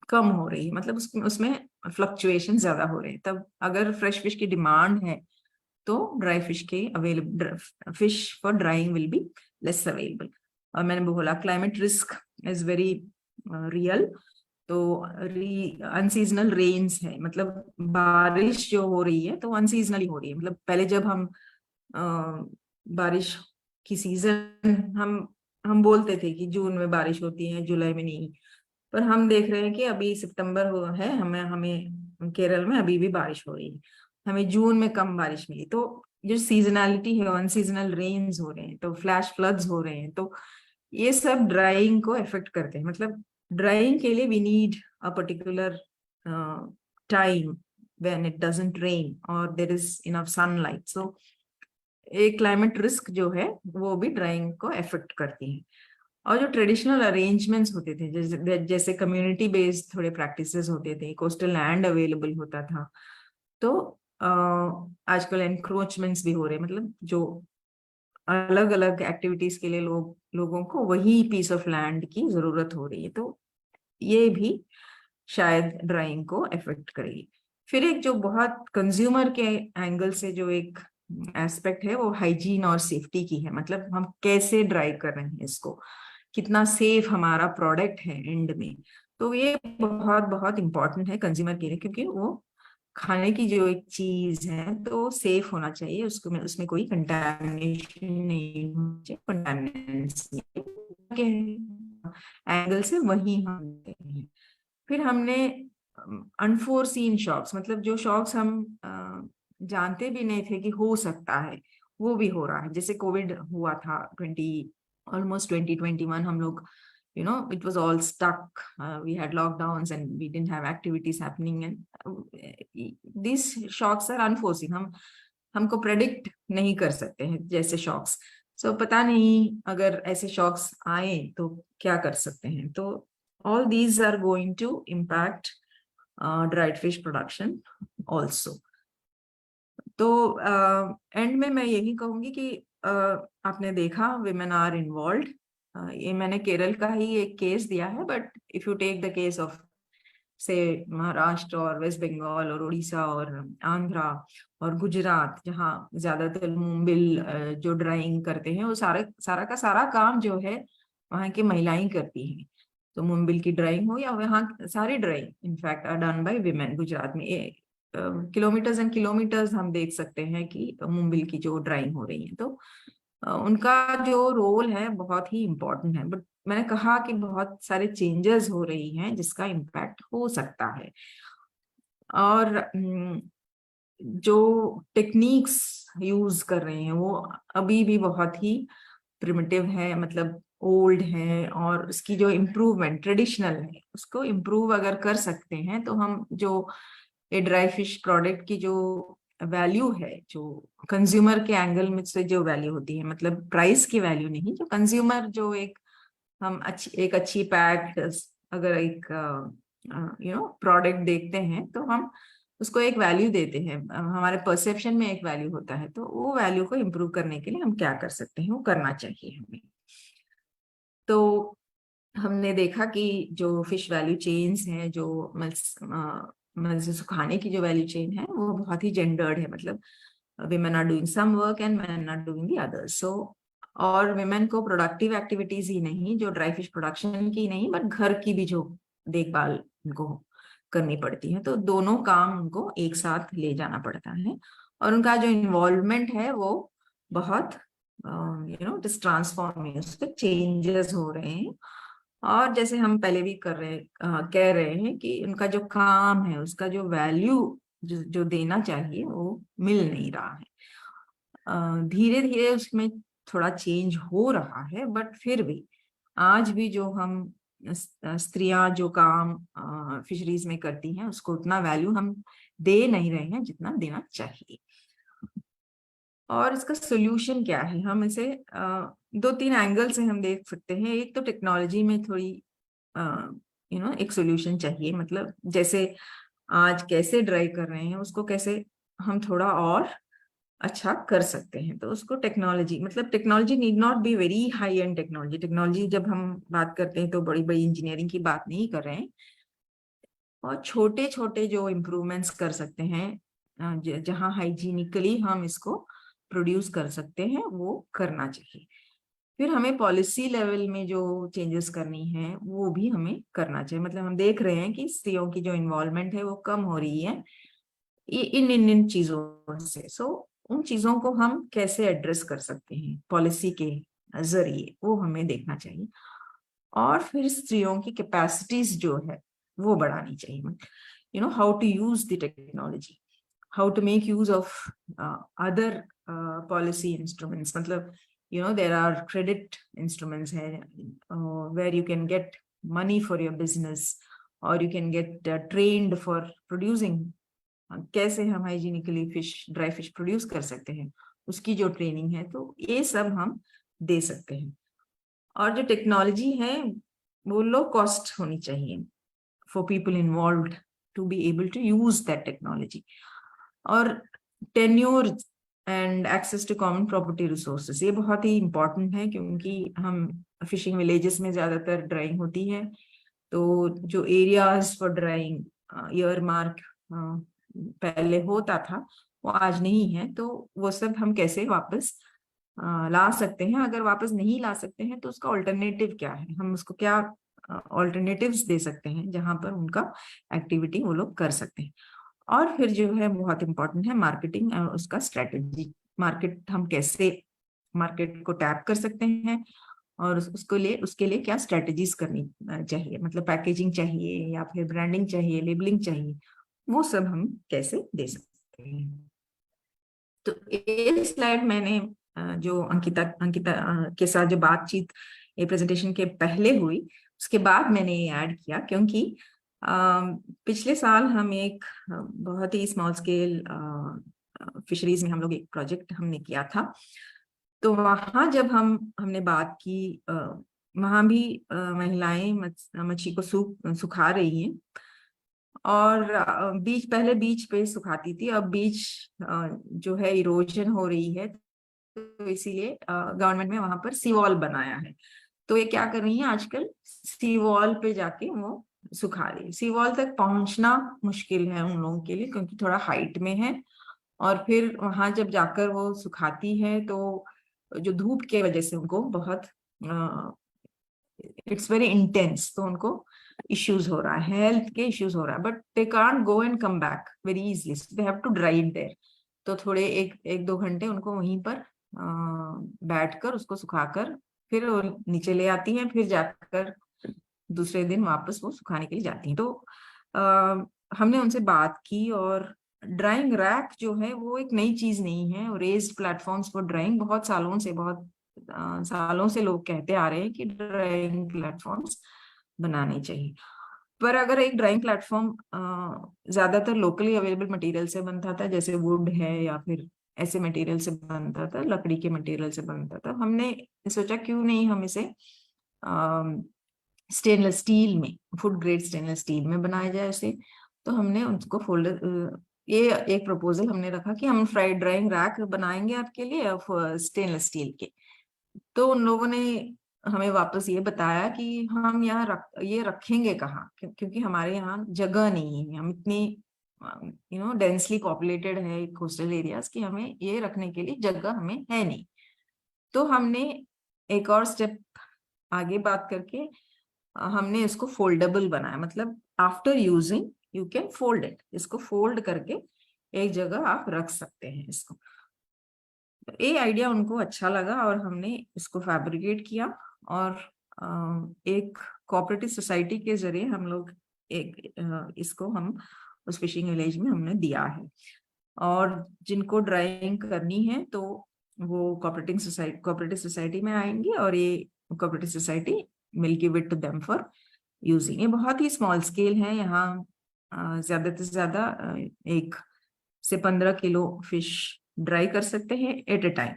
S2: कम हो रही है, मतलब उसमें फ्लक्चुएशन ज्यादा हो रहे हैं। तब अगर फ्रेश फिश की डिमांड है तो ड्राई फिश के available fish for drawing will be less available. और मैंने बोला climate risk is very real. तो अनसीजनल रेन्स है, मतलब बारिश जो हो रही है तो अनसीजनली हो रही है। मतलब पहले जब हम बारिश की सीजन हम बोलते थे कि जून में बारिश होती है, जुलाई में नहीं, पर हम देख रहे हैं कि अभी सितंबर है, हमें हमें केरल में अभी भी बारिश हो रही है, हमें जून में कम बारिश मिली। तो जो सीजनैलिटी है, अनसीजनल रेन्स हो रहे हैं, तो फ्लैश फ्लड्स हो रहे हैं, तो ये सब ड्राइंग को इफेक्ट करते हैं। मतलब ड्राइंग के लिए we need a particular time when it doesn't rain और there is enough sunlight. So एक क्लाइमेट रिस्क जो है वो भी ड्राइंग को इफेक्ट करती है। और जो ट्रेडिशनल अरेंजमेंट्स होते थे, जैसे कम्युनिटी बेस्ड थोड़े प्रैक्टिसेस होते थे, कोस्टल लैंड अवेलेबल होता था, तो आजकल एनक्रोचमेंट्स भी हो रहे हैं, मतलब जो अलग अलग एक्टिविटीज के लिए लोगों को वही पीस ऑफ लैंड की जरूरत हो रही है, तो ये भी शायद ड्राइंग को इफेक्ट करेगी। फिर एक जो बहुत कंज्यूमर के एंगल से जो एक एस्पेक्ट है, वो हाइजीन और सेफ्टी की है। मतलब हम कैसे ड्राई कर रहे हैं इसको, कितना सेफ हमारा प्रोडक्ट है एंड में। तो ये बहुत बहुत इंपॉर्टेंट है कंज्यूमर के लिए, क्योंकि वो खाने की जो एक चीज है तो सेफ होना चाहिए, उसको में उसमें कोई कंटामिनेशन नहीं होना चाहिए, कंटामिनेंट्स नहीं एंगल से वही हम देखते हैं। फिर हमने अनफोर्सीन शॉक्स, मतलब जो शॉक्स हम जानते भी नहीं थे कि हो सकता है, वो भी हो रहा है। जैसे कोविड हुआ था almost 2021, हम लोग it was all stuck, we had lockdowns and we didn't have activities happening, and these shocks are unforeseen, हमको प्रेडिक्ट नहीं कर सकते हैं जैसे शॉक्स। सो पता नहीं अगर ऐसे शॉक्स आए तो क्या कर सकते हैं। तो all these are going to impact dried fish production also. तो एंड में मैं यही कहूंगी कि आपने देखा विमेन आर इन्वॉल्व। ये मैंने केरल का ही एक केस दिया है, but if you take the case of say Maharashtra और वेस्ट बंगाल और उड़ीसा और आंध्रा और गुजरात, जहाँ ज्यादातर मुंबिल जो ड्राइंग करते हैं, वो सारा का सारा काम जो है वहाँ की महिलाएं करती हैं। तो मुंबिल की ड्राइंग हो या वहाँ सारी drying in fact are done by women. Gujarat में किलोमीटर्स एंड किलोमीटर्स हम देख सकते हैं कि मुंबिल की जो ड्राइंग हो रही है, तो उनका जो रोल है बहुत ही इम्पोर्टेंट है। बट मैंने कहा कि बहुत सारे चेंजेस हो रही हैं जिसका इम्पैक्ट हो सकता है। और जो टेक्निक्स यूज कर रहे हैं वो अभी भी बहुत ही प्रिमिटिव है, मतलब ओल्ड है, और उसकी जो इम्प्रूवमेंट ट्रेडिशनल है उसको इम्प्रूव अगर कर सकते हैं तो हम जो ये ड्राई फिश प्रोडक्ट की जो वैल्यू है, जो कंज्यूमर के एंगल में से जो वैल्यू होती है, मतलब प्राइस की वैल्यू नहीं, जो कंज्यूमर जो हम एक अच्छी पैक अगर एक प्रोडक्ट देखते हैं तो हम उसको एक वैल्यू देते हैं, हमारे परसेप्शन में एक वैल्यू होता है, तो वो वैल्यू को इम्प्रूव करने के लिए हम क्या कर सकते हैं, वो करना चाहिए हमें। तो हमने देखा कि जो फिश वैल्यू चेन्स हैं, जो मत्स्य सुखाने की जो वैल्यू चेन है, वो बहुत ही जेंडर्ड है। मतलब women are doing some work and men are doing the others. So और women को प्रोडक्टिव एक्टिविटीज ही नहीं, जो ड्राई फिश प्रोडक्शन की नहीं, बट घर की भी जो देखभाल उनको करनी पड़ती है, तो दोनों काम उनको एक साथ ले जाना पड़ता है। और उनका जो इन्वॉल्वमेंट है वो बहुत ट्रांसफॉर्मिंग, उसके चेंजेस हो रहे हैं। और जैसे हम पहले भी कह रहे हैं कि उनका जो काम है उसका जो वैल्यू जो देना चाहिए वो मिल नहीं रहा है। धीरे धीरे उसमें थोड़ा चेंज हो रहा है, बट फिर भी आज भी जो हम स्त्रियां जो काम फिशरीज में करती हैं उसको उतना वैल्यू हम दे नहीं रहे हैं जितना देना चाहिए। और इसका सोल्यूशन क्या है, हम इसे दो तीन एंगल से हम देख सकते हैं। एक तो टेक्नोलॉजी में थोड़ी एक सोल्यूशन चाहिए, मतलब जैसे आज कैसे ड्राइव कर रहे हैं उसको कैसे हम थोड़ा और अच्छा कर सकते हैं। तो उसको टेक्नोलॉजी, मतलब technology need not be very high end technology. Technology जब हम बात करते हैं तो बड़ी बड़ी इंजीनियरिंग की बात नहीं कर रहे हैं, और छोटे छोटे जो इम्प्रूवमेंट्स कर सकते हैं, जहाँ हाइजीनिकली हम इसको प्रोड्यूस कर सकते हैं, वो करना चाहिए। फिर हमें पॉलिसी लेवल में जो चेंजेस करनी है वो भी हमें करना चाहिए। मतलब हम देख रहे हैं कि स्त्रियों की जो इन्वॉल्वमेंट है वो कम हो रही है इन चीजों से। सो उन चीजों को हम कैसे एड्रेस कर सकते हैं पॉलिसी के जरिए, वो हमें देखना चाहिए। और फिर स्त्रियों की कैपेसिटीज जो है वो बढ़ानी चाहिए। How to use the technology, how to make use of other policy instruments. मतलब there are credit instruments है where you can get money for your business, or you can get trained for producing। कैसे हम hygienically dry fish produce कर सकते हैं, उसकी जो training है, तो ये सब हम दे सकते हैं। और जो टेक्नोलॉजी है वो लो कॉस्ट होनी चाहिए for people involved to be able to use that technology. और tenure and access to common property resources, ये बहुत ही इंपॉर्टेंट है, क्योंकि हम फिशिंग विलेजेस में ज्यादातर ड्राइंग होती है। तो जो areas for drawing year mark पहले होता था वो आज नहीं है। तो वो सब हम कैसे वापस ला सकते हैं। अगर वापस नहीं ला सकते हैं तो उसका ऑल्टरनेटिव क्या है, हम उसको क्या ऑल्टरनेटिव्स दे सकते हैं जहां पर उनका एक्टिविटी वो लोग कर सकते हैं। और फिर जो है बहुत इंपॉर्टेंट है मार्केटिंग और उसका स्ट्रेटेजी। मार्केट, हम कैसे मार्केट को टैप कर सकते हैं, और उसके लिए क्या स्ट्रेटेजीज करनी चाहिए। मतलब पैकेजिंग चाहिए या फिर ब्रांडिंग चाहिए, लेबलिंग चाहिए, वो सब हम कैसे दे सकते हैं। तो ये स्लाइड मैंने जो अंकिता अंकिता के साथ जो बातचीत ये प्रेजेंटेशन के पहले हुई, उसके बाद मैंने ये ऐड किया, क्योंकि पिछले साल हम एक बहुत ही स्मॉल स्केल फिशरीज में हम लोग एक प्रोजेक्ट हमने किया था। तो वहां जब हमने बात की, वहां भी महिलाएं मच्छी को सुखा रही हैं, और पहले बीच पे सुखाती थी, अब बीच जो है इरोजन हो रही है, तो इसीलिए गवर्नमेंट ने वहां पर सी वॉल बनाया है। तो ये क्या कर रही है आजकल, सी वॉल पे जाके वो सुखा रही है। सी वॉल तक पहुंचना मुश्किल है उन लोगों के लिए, क्योंकि थोड़ा हाइट में है। और फिर वहां जब जाकर वो सुखाती है तो जो धूप के वजह से उनको बहुत इट्स वेरी इंटेंस, तो उनको इश्यूज हो रहा है, हेल्थ के इश्यूज हो रहा है। But they can't go and come back very easily, they have to drive there. तो थोड़े एक दो घंटे उनको वहीं पर बैठकर उसको सुखाकर फिर वो नीचे ले आती हैं, फिर जाकर दूसरे दिन वापस वो सुखाने के लिए जाती हैं। तो हमने उनसे बात की, और ड्राइंग रैक जो है वो एक नई चीज नहीं है। रेज्ड प्लेटफॉर्म्स फॉर ड्राइंग बहुत सालों से लोग कहते आ रहे हैं कि ड्राइंग प्लेटफॉर्म्स बनाने चाहिए। पर अगर एक ड्राइंग प्लेटफॉर्म ज्यादातर लोकली अवेलेबल मटेरियल से बनता था, जैसे वुड है या फिर ऐसे मटेरियल से बनता था, लकड़ी के मटेरियल से बनता था, हमने सोचा क्यों नहीं हम इसे स्टेनलेस स्टील में, फूड ग्रेड स्टेनलेस स्टील में बनाया जाए इसे। तो हमने उसको ये एक प्रपोजल हमने रखा कि हम फ्राइड ड्राइंग रैक बनाएंगे आपके लिए स्टेनलेस स्टील के। तो उन लोगों ने हमें वापस ये बताया कि हम यहाँ ये रखेंगे कहाँ, क्योंकि हमारे यहाँ जगह नहीं है, हम इतनी डेंसली पॉपुलेटेड है कोस्टल एरियाज की, हमें ये रखने के लिए जगह हमें है नहीं। तो हमने एक और स्टेप आगे बात करके हमने इसको फोल्डेबल बनाया। मतलब after using you can fold it, इसको फोल्ड करके एक जगह आप रख सकते हैं इसको। ये आइडिया उनको अच्छा लगा, और हमने इसको फैब्रिकेट किया, और एक कोऑपरेटिव सोसाइटी के जरिए हम लोग इसको हम उस फिशिंग विलेज में हमने दिया है। और जिनको ड्राइंग करनी है तो वो कोऑपरेटिव सोसाइटी में आएंगे, और ये cooperative society will give it to them for using. ये बहुत ही स्मॉल स्केल है। यहाँ ज्यादा से ज्यादा 1 से 15 किलो फिश ड्राई कर सकते हैं एट ए टाइम।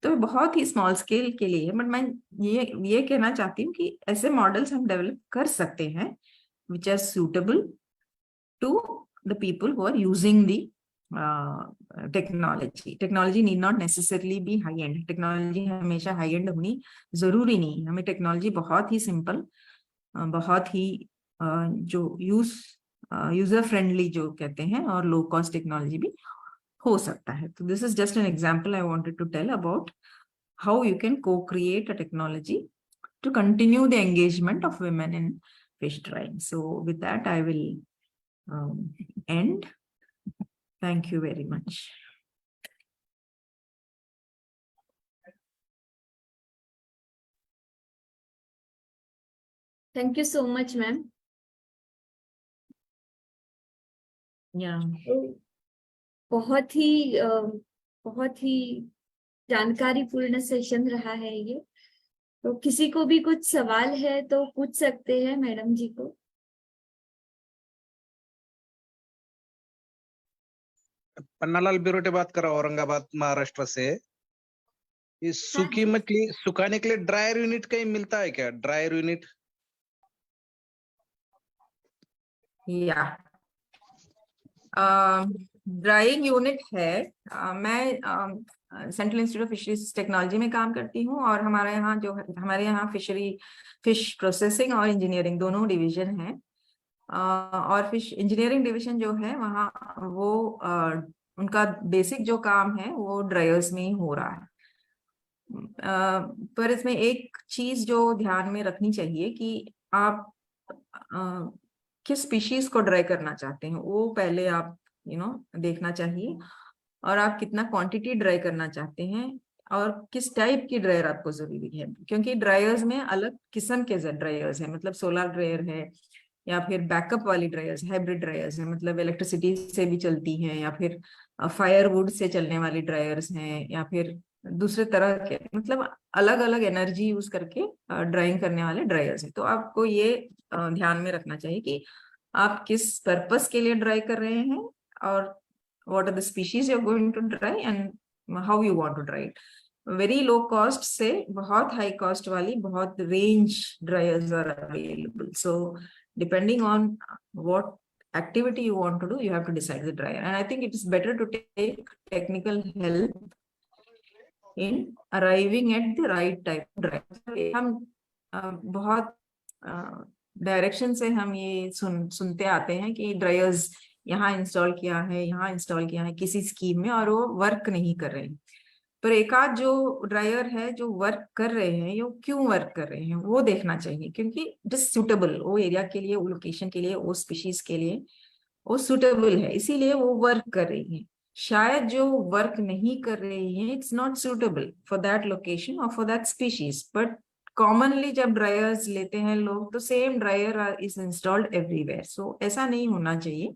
S2: तो बहुत ही स्मॉल स्केल के लिए, बट मैं ये कहना चाहती हूँ कि ऐसे मॉडल्स हम डेवलप कर सकते हैं which are suitable to the people who are using the technology need not necessarily be high end, technology हमेशा हाई एंड होनी जरूरी नहीं, हमें टेक्नोलॉजी बहुत ही सिंपल, बहुत ही जो यूजर फ्रेंडली जो कहते हैं, और लो कॉस्ट टेक्नोलॉजी भी हो सकता है। तो this is just an example I wanted to tell about how you can co-create a technology to continue the engagement of women in fish drying. So with that I will end. Thank you very much.
S1: Thank you so much ma'am.
S2: Yeah.
S1: बहुत ही जानकारीपूर्ण session रहा है ये। तो किसी को भी कुछ सवाल है तो पूछ सकते हैं मैडम जी को।
S3: पन्नालाल बिरोटे बात कर रहा हूँ, औरंगाबाद महाराष्ट्र से। इस सूखी मछली सुखाने के लिए ड्रायर यूनिट कहीं मिलता है क्या? Dryer unit?
S2: या ड्राइंग यूनिट है। मैं central institute of fisheries technology में काम करती हूँ, और हमारे यहाँ फिश प्रोसेसिंग और इंजीनियरिंग दोनों डिवीजन है। और फिश इंजीनियरिंग डिवीजन जो है वहाँ वो उनका बेसिक जो काम है वो ड्रायर्स में ही हो रहा है। पर इसमें एक चीज जो ध्यान में रखनी चाहिए कि आप किस स्पीशीज को ड्राई करना चाहते हैं वो पहले आप देखना चाहिए, और आप कितना क्वांटिटी ड्राई करना चाहते हैं, और किस टाइप की ड्रायर आपको जरूरी है। क्योंकि ड्रायर्स में अलग किस्म के ड्रायर्स है, मतलब सोलर ड्रायर है, या फिर बैकअप वाली ड्रायर्स, हाइब्रिड ड्रायर्स है, मतलब इलेक्ट्रिसिटी से भी चलती है, या फिर फायरवुड से चलने वाली ड्रायर्स हैं, या फिर दूसरे तरह के, मतलब अलग अलग एनर्जी यूज करके ड्राइंग करने वाले ड्रायर्स हैं। तो आपको ये ध्यान में रखना चाहिए कि आप किस पर्पस के लिए ड्राई कर रहे हैं, और what are the species you are going to dry, and how you want to dry it. Very low cost से बहुत हाई कॉस्ट वाली बहुत range dryers are available. So depending on what activity you want to do, you have to decide the dryer. And I think it is better to take technical help in arriving at the right type of dryer. हम बहुत direction से हम ये सुनते आते हैं कि dryers यहाँ इंस्टॉल किया है, यहाँ इंस्टॉल किया है किसी स्कीम में, और वो वर्क नहीं कर रहे हैं। पर एक आध जो ड्रायर है जो वर्क कर रहे हैं, ये क्यों वर्क कर रहे हैं वो देखना चाहिए, क्योंकि इट इज सुटेबल वो एरिया के लिए, वो लोकेशन के लिए, वो स्पीशीज के लिए वो सुटेबल है, इसीलिए वो वर्क कर रही है। शायद जो वर्क नहीं कर रही है, it's not suitable for that location और for that species. But commonly जब ड्रायर्स लेते हैं लोग, तो same dryer is installed everywhere. So ऐसा नहीं होना चाहिए।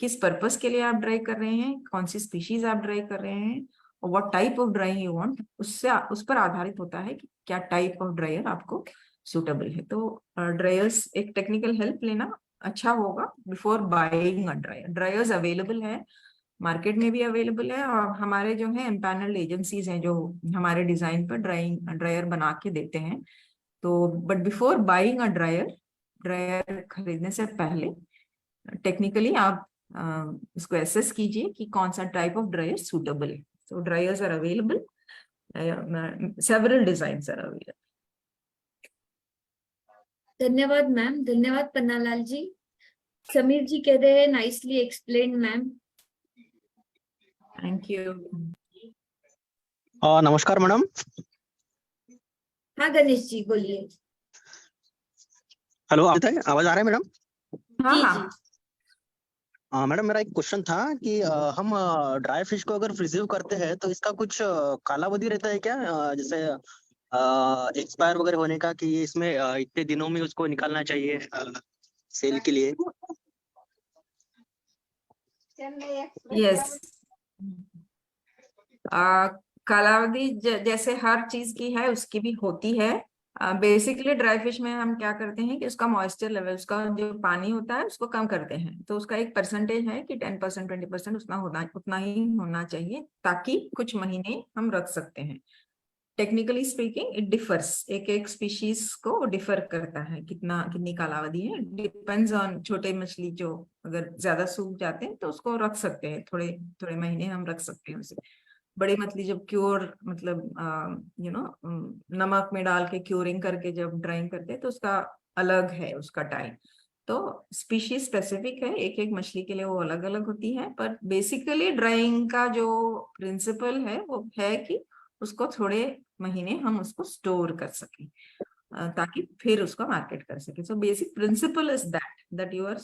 S2: किस पर्पस के लिए आप ड्राई कर रहे हैं, कौन सी स्पीशीज आप ड्राई कर रहे हैं, और what type of drawing you want, उस पर आधारित होता है कि क्या टाइप ऑफ ड्रायर आपको सुटेबल है। तो ड्रायर्स एक टेक्निकल हेल्प लेना अच्छा होगा before buying a dryer. Dryers available है, मार्केट में भी अवेलेबल है, और हमारे जो है एम्पैनल्ड एजेंसीज हैं जो हमारे डिजाइन पर ड्रायर बना के देते हैं। तो but before buying a dryer खरीदने से पहले टेक्निकली आप इसको एसेस कीजिए कि कौन सा टाइप ऑफ ड्रायर सूटेबल है। So dryers are available. Several designs are available.
S1: धन्यवाद मैम, धन्यवाद पन्नालाल जी। समीर जी कह रहे हैं nicely explain ma'am.
S2: Thank you.
S4: नमस्कार मैडम।
S1: हाँ गणेश जी बोलिए।
S4: हेलो, आवाज आ रहा है मैडम?
S2: हाँ
S1: जी
S2: हाँ।
S1: जी।
S4: मैडम मेरा एक क्वेश्चन था कि हम ड्राई फिश को अगर प्रिजर्व करते हैं तो इसका कुछ कालावधि रहता है क्या? जैसे एक्सपायर वगैरह होने का, कि ये इसमें इतने दिनों में उसको निकालना चाहिए सेल के लिए?
S2: यस, कालावधि जैसे हर चीज की है उसकी भी होती है। बेसिकली ड्राई फिश में हम क्या करते हैं कि उसका मॉइस्चर लेवल, उसका जो पानी होता है उसको कम करते हैं। तो उसका एक परसेंटेज है कि 10% 20% उतना ही होना चाहिए, ताकि कुछ महीने हम रख सकते हैं। टेक्निकली स्पीकिंग इट डिफर्स, एक एक स्पीशीज को डिफर करता है कितनी कालावधि है। डिपेंड्स ऑन, छोटे मछली जो अगर ज्यादा सूख जाते हैं तो उसको रख सकते हैं, थोड़े थोड़े महीने हम रख सकते हैं उसे। बड़ी मछली जब क्योर मतलब नमक में डाल के क्योरिंग करके जब ड्राइंग करते हैं तो उसका अलग है उसका टाइम। तो स्पीशीज स्पेसिफिक है, एक एक मछली के लिए वो अलग अलग होती है। पर बेसिकली ड्राइंग का जो प्रिंसिपल है वो है कि उसको थोड़े महीने हम उसको स्टोर कर सकें, ताकि फिर उसको मार्केट कर सके। So basic principle is that you are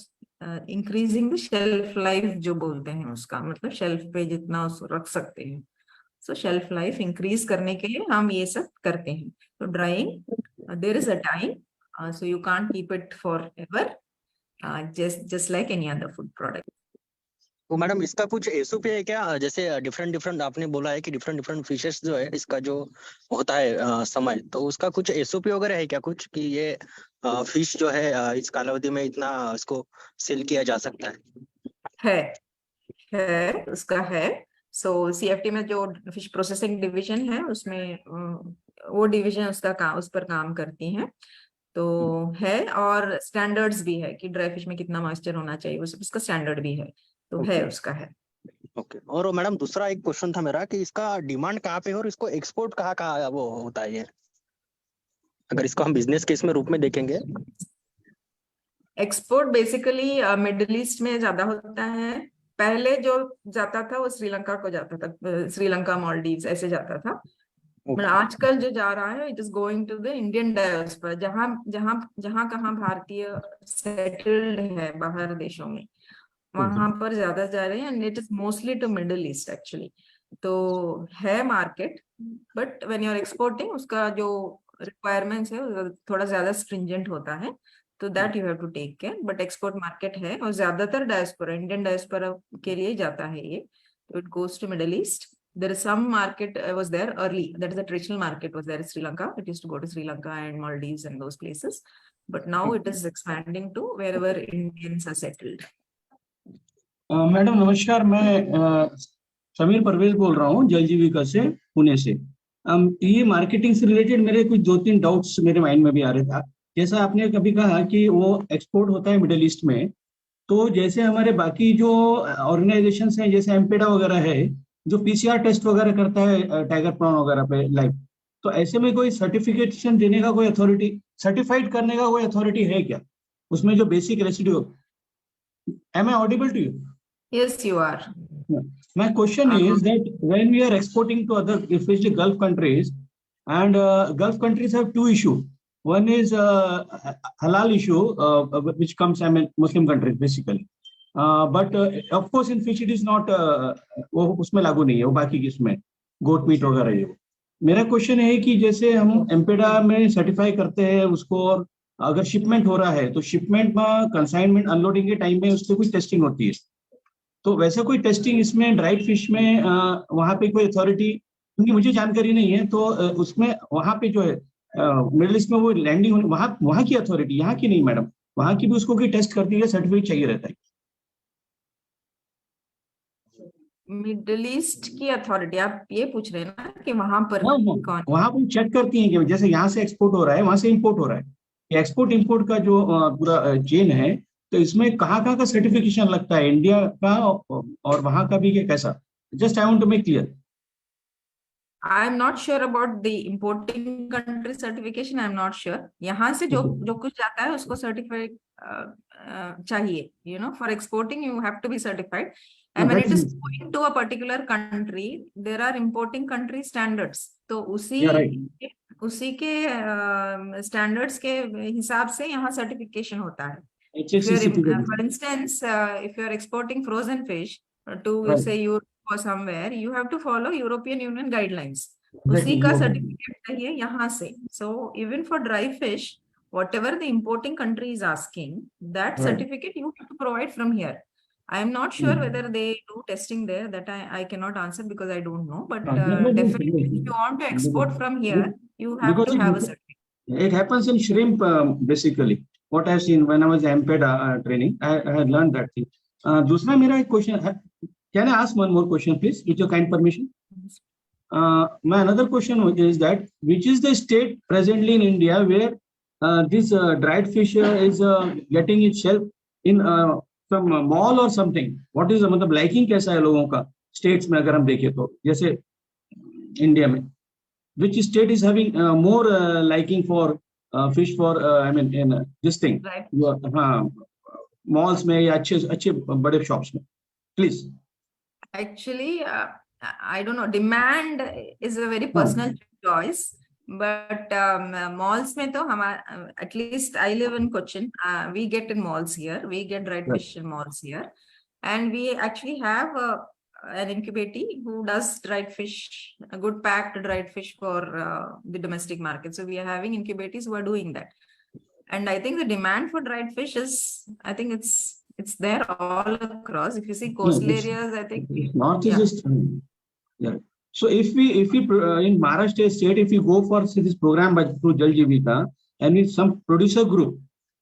S2: increasing the shelf life, जो बोलते हैं उसका मतलब शेल्फ पे जितना उसको रख सकते हैं। सो शेल्फ लाइफ इंक्रीज करने के लिए हम ये सब करते हैं। तो drying there is a time, so you can't keep it for ever, just like any other food product.
S4: तो मैडम इसका कुछ एसओपी है क्या? जैसे डिफरेंट डिफरेंट आपने बोला है कि डिफरेंट डिफरेंट फिशेस जो है इसका जो होता है समय, तो उसका कुछ एसओपी वगैरह है क्या कुछ, कि ये फिश जो है इस कालावधि में इतना इसको सेल किया जा सकता है?
S2: उसका है। सो सीएफटी में जो फिश प्रोसेसिंग डिवीजन है उसमें वो डिवीजन उसका काम, उस पर काम करती है। तो है, और स्टैंडर्ड्स भी है कि ड्राई फिश में कितना मॉइस्चर होना चाहिए, वो सब उसका स्टैंडर्ड भी है। तो है, उसका है।
S4: ओके। और मैडम दूसरा एक क्वेश्चन था मेरा कि इसका डिमांड कहाँ पे है और इसको एक्सपोर्ट कहाँ कहाँ वो होता है ये, अगर इसको हम बिजनेस केस में रूप में देखेंगे?
S2: एक्सपोर्ट बेसिकली मिडिल ईस्ट में ज्यादा होता है। पहले जो जाता था वो श्रीलंका को जाता था, श्रीलंका मालदीव्स ऐसे जाता था। मतलब आजकल जो जा रहा है it is going to the Indian diaspora, जहां जहां जहां कहाँ भारतीय सेटल्ड है बाहर देशों में, वहां पर ज्यादा जा रहे हैं। And it is mostly to Middle East actually. तो है market, but when you are exporting उसका जो रिक्वायरमेंट्स है वो थोड़ा ज्यादा स्ट्रिंजेंट होता है, तो that you have to take care. But export market है, और ज्यादातर डायस्पोरा, इंडियन डायस्पोरा के लिए जाता है ये। तो it goes to Middle East. There is some market was there early. That is the traditional market was there in Sri Lanka. It used to go to Sri Lanka and Maldives and those places. But now it is expanding to wherever Indians are settled.
S5: Madam नमस्कार, मैं समीर परवेज बोल रहा हूँ जल जीविका से, पुणे से। ये marketing से रिलेटेड मेरे कुछ 2-3 डाउट्स मेरे माइंड में भी आ रहे थे। जैसा आपने कभी कहा कि वो एक्सपोर्ट होता है मिडिल ईस्ट में, तो जैसे हमारे बाकी जो ऑर्गेनाइजेशंस हैं जैसे एम्पेडा वगैरह है, जो पीसीआर टेस्ट वगैरह करता है टाइगर प्रॉन वगैरह पे लाइव, तो ऐसे में कोई सर्टिफिकेशन देने का कोई अथॉरिटी, सर्टिफाइड करने का कोई अथॉरिटी है क्या उसमें, जो basic residue? Am I audible to you?
S2: Yes, you are.
S5: My question is that when we are exporting to other, especially Gulf countries, and Gulf countries have two issues. One is halal issue, which comes, I mean, Muslim countries basically. But of course in fish it is not, वो उसमें लागू नहीं है, वो बाकी किसमें गोट meet वगैरह है। मेरा क्वेश्चन है कि जैसे हम एम्पेडा में सर्टिफाई करते हैं उसको, और अगर शिपमेंट हो रहा है तो शिपमेंट में कंसाइनमेंट अनलोडिंग के टाइम में उसकी कुछ टेस्टिंग होती है, तो वैसा कोई टेस्टिंग इसमें ड्राइड फिश में वहां पे कोई अथॉरिटी, क्योंकि मुझे जानकारी नहीं है, तो उसमें वहां पे जो है मिडिल ईस्ट में वो लैंडिंग, वहां की अथॉरिटी, यहाँ की नहीं मैडम, वहां की भी उसको कोई टेस्ट करती है, सर्टिफिकेट चाहिए रहता है?
S2: मिडिल ईस्ट की अथॉरिटी आप ये पूछ रहे हैं ना कि वहां पर कौन?
S5: वहां पर चेक करती है कि जैसे यहाँ से एक्सपोर्ट हो रहा है, वहां से इंपोर्ट हो रहा है, एक्सपोर्ट इंपोर्ट का जो पूरा चेन है, तो इसमें कहाँ का सर्टिफिकेशन लगता है, इंडिया का और वहां का भी, कैसा? Just I want to make clear.
S2: I am not sure about the importing country certification, I am not sure. यहाँ से जो कुछ जाता है उसको सर्टिफाइड चाहिए, you know, for exporting you have to be certified. And when it is going to a particular country, there are importing country standards. तो उसी के standards के हिसाब से यहाँ certification होता है. For instance, if you are exporting frozen fish to say Europe or somewhere, you have to follow European Union guidelines. उसी का certificate चाहिए यहाँ से. So even for dry fish, whatever the importing country is asking, that certificate you have to provide from here. I am not sure whether they do testing there. That I cannot answer because I don't know. But definitely, if you want to export from here, you have to have a certificate.
S5: It happens in shrimp, basically. What I've seen when I was MPED training, I had learned that thing. दूसरा मेरा एक question है. Can I ask one more question, please, with your kind permission? My another question is that which is the state presently in India where this dried fish is getting its shelf in some mall or something? What is मतलब liking कैसा है लोगों का states में अगर हम देखें तो जैसे India में which state is having more liking for fish for I mean in this thing
S2: Right.
S5: हाँ malls में या अच्छे बड़े shops में please.
S2: Actually, I don't know. Demand is a very personal choice, but malls में तो हमारा at least I live in Cochin. We get in malls here. We get dried
S5: Right.
S2: fish in malls here, and we actually have an incubator who does dried fish, a good packed dried fish for the domestic market. So we are having incubators who are doing that, and I think the demand for dried fish is, I think it's there all across. If you see coastal
S5: it's-
S2: areas, I think
S5: North is
S2: yeah.
S5: just yeah. So if we in Maharashtra state, if we go for this program by through Jal Jeevika and with some producer group,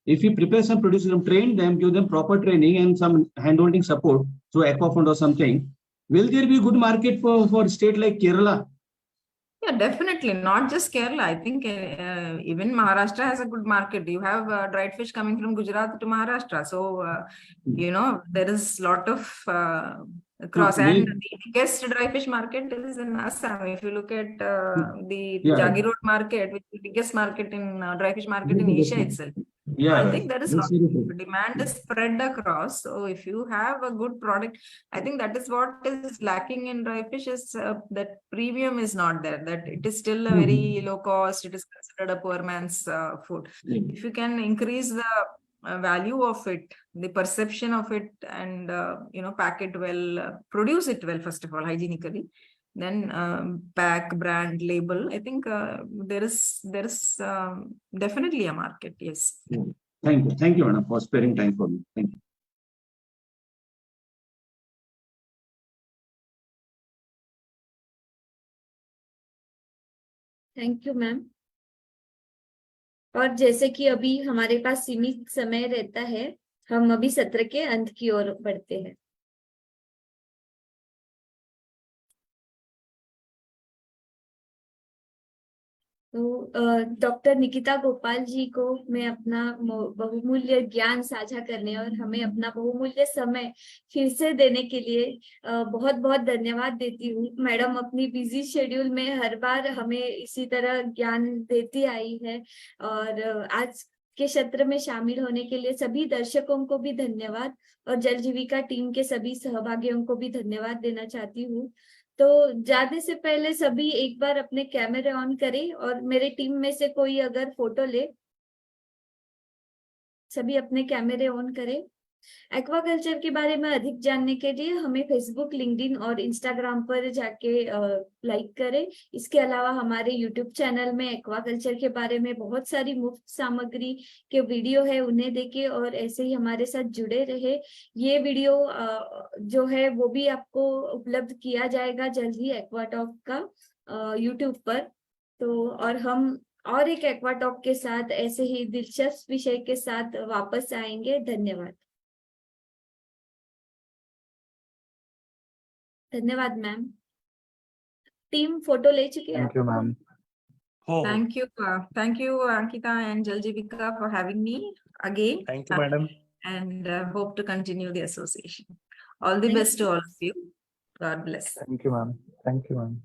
S5: if we prepare some producers, train them, give them proper training and some handholding support through Aquafund or something, will there be good market for state like Kerala?
S2: Yeah, definitely. Not just Kerala. I think even Maharashtra has a good market. You have dried fish coming from Gujarat to Maharashtra. So, there is a lot of cross.
S5: No,
S2: And the biggest dry fish market is in Assam. If you look at the
S5: Yeah.
S2: Jagi Road market, which is the biggest market in dry fish market in Asia itself.
S5: Yeah,
S2: I
S5: right.
S2: think there is
S5: That's
S2: lot
S5: very good.
S2: of demand is spread across. So if you have a good product, I think that is what is lacking in dry fish is that premium is not there, that it is still a very low cost. It is considered a poor man's food.
S5: Yeah.
S2: If you can increase the value of it, the perception of it, and pack it well, produce it well, first of all, hygienically, then pack, brand, label, I think there is definitely a market. Yes.
S5: Thank you, Anna, for sparing time for me. Thank you.
S1: Thank you ma'am. और जैसे कि अभी हमारे पास सीमित समय रहता है, हम अभी सत्र के अंत की ओर बढ़ते हैं। तो डॉक्टर निकिता गोपाल जी को मैं अपना बहुमूल्य ज्ञान साझा करने और हमें अपना बहुमूल्य समय फिर से देने के लिए बहुत बहुत धन्यवाद देती हूँ। मैडम अपनी बिजी शेड्यूल में हर बार हमें इसी तरह ज्ञान देती आई है, और आज के सत्र में शामिल होने के लिए सभी दर्शकों को भी धन्यवाद, और जल जीविका टीम के सभी सहभागियों को भी धन्यवाद देना चाहती हूँ। तो जाने से पहले सभी एक बार अपने कैमरे ऑन करें, और मेरे टीम में से कोई अगर फोटो ले, सभी अपने कैमरे ऑन करें। एक्वाकल्चर के बारे में अधिक जानने के लिए हमें फेसबुक, लिंक्डइन और इंस्टाग्राम पर जाके लाइक करें। इसके अलावा हमारे यूट्यूब चैनल में एक्वाकल्चर के बारे में बहुत सारी मुफ्त सामग्री के वीडियो है, उन्हें देखें और ऐसे ही हमारे साथ जुड़े रहे। ये वीडियो जो है वो भी आपको उपलब्ध किया जाएगा जल्द ही एक्वाटॉक का यूट्यूब पर। तो और हम और एक एक्वाटॉक के साथ ऐसे ही दिलचस्प विषय के साथ वापस आएंगे। धन्यवाद। धन्यवाद मैम। टीम फोटो ले चुके हैं?
S6: Thank you, ma'am.
S2: Thank you, Ankita and Jal Jeevika, for having me again.
S6: Thank you, madam.
S2: And hope to continue the association. All the
S1: Thank
S2: best to all of you. God bless.
S6: Thank you, ma'am. Thank you, ma'am.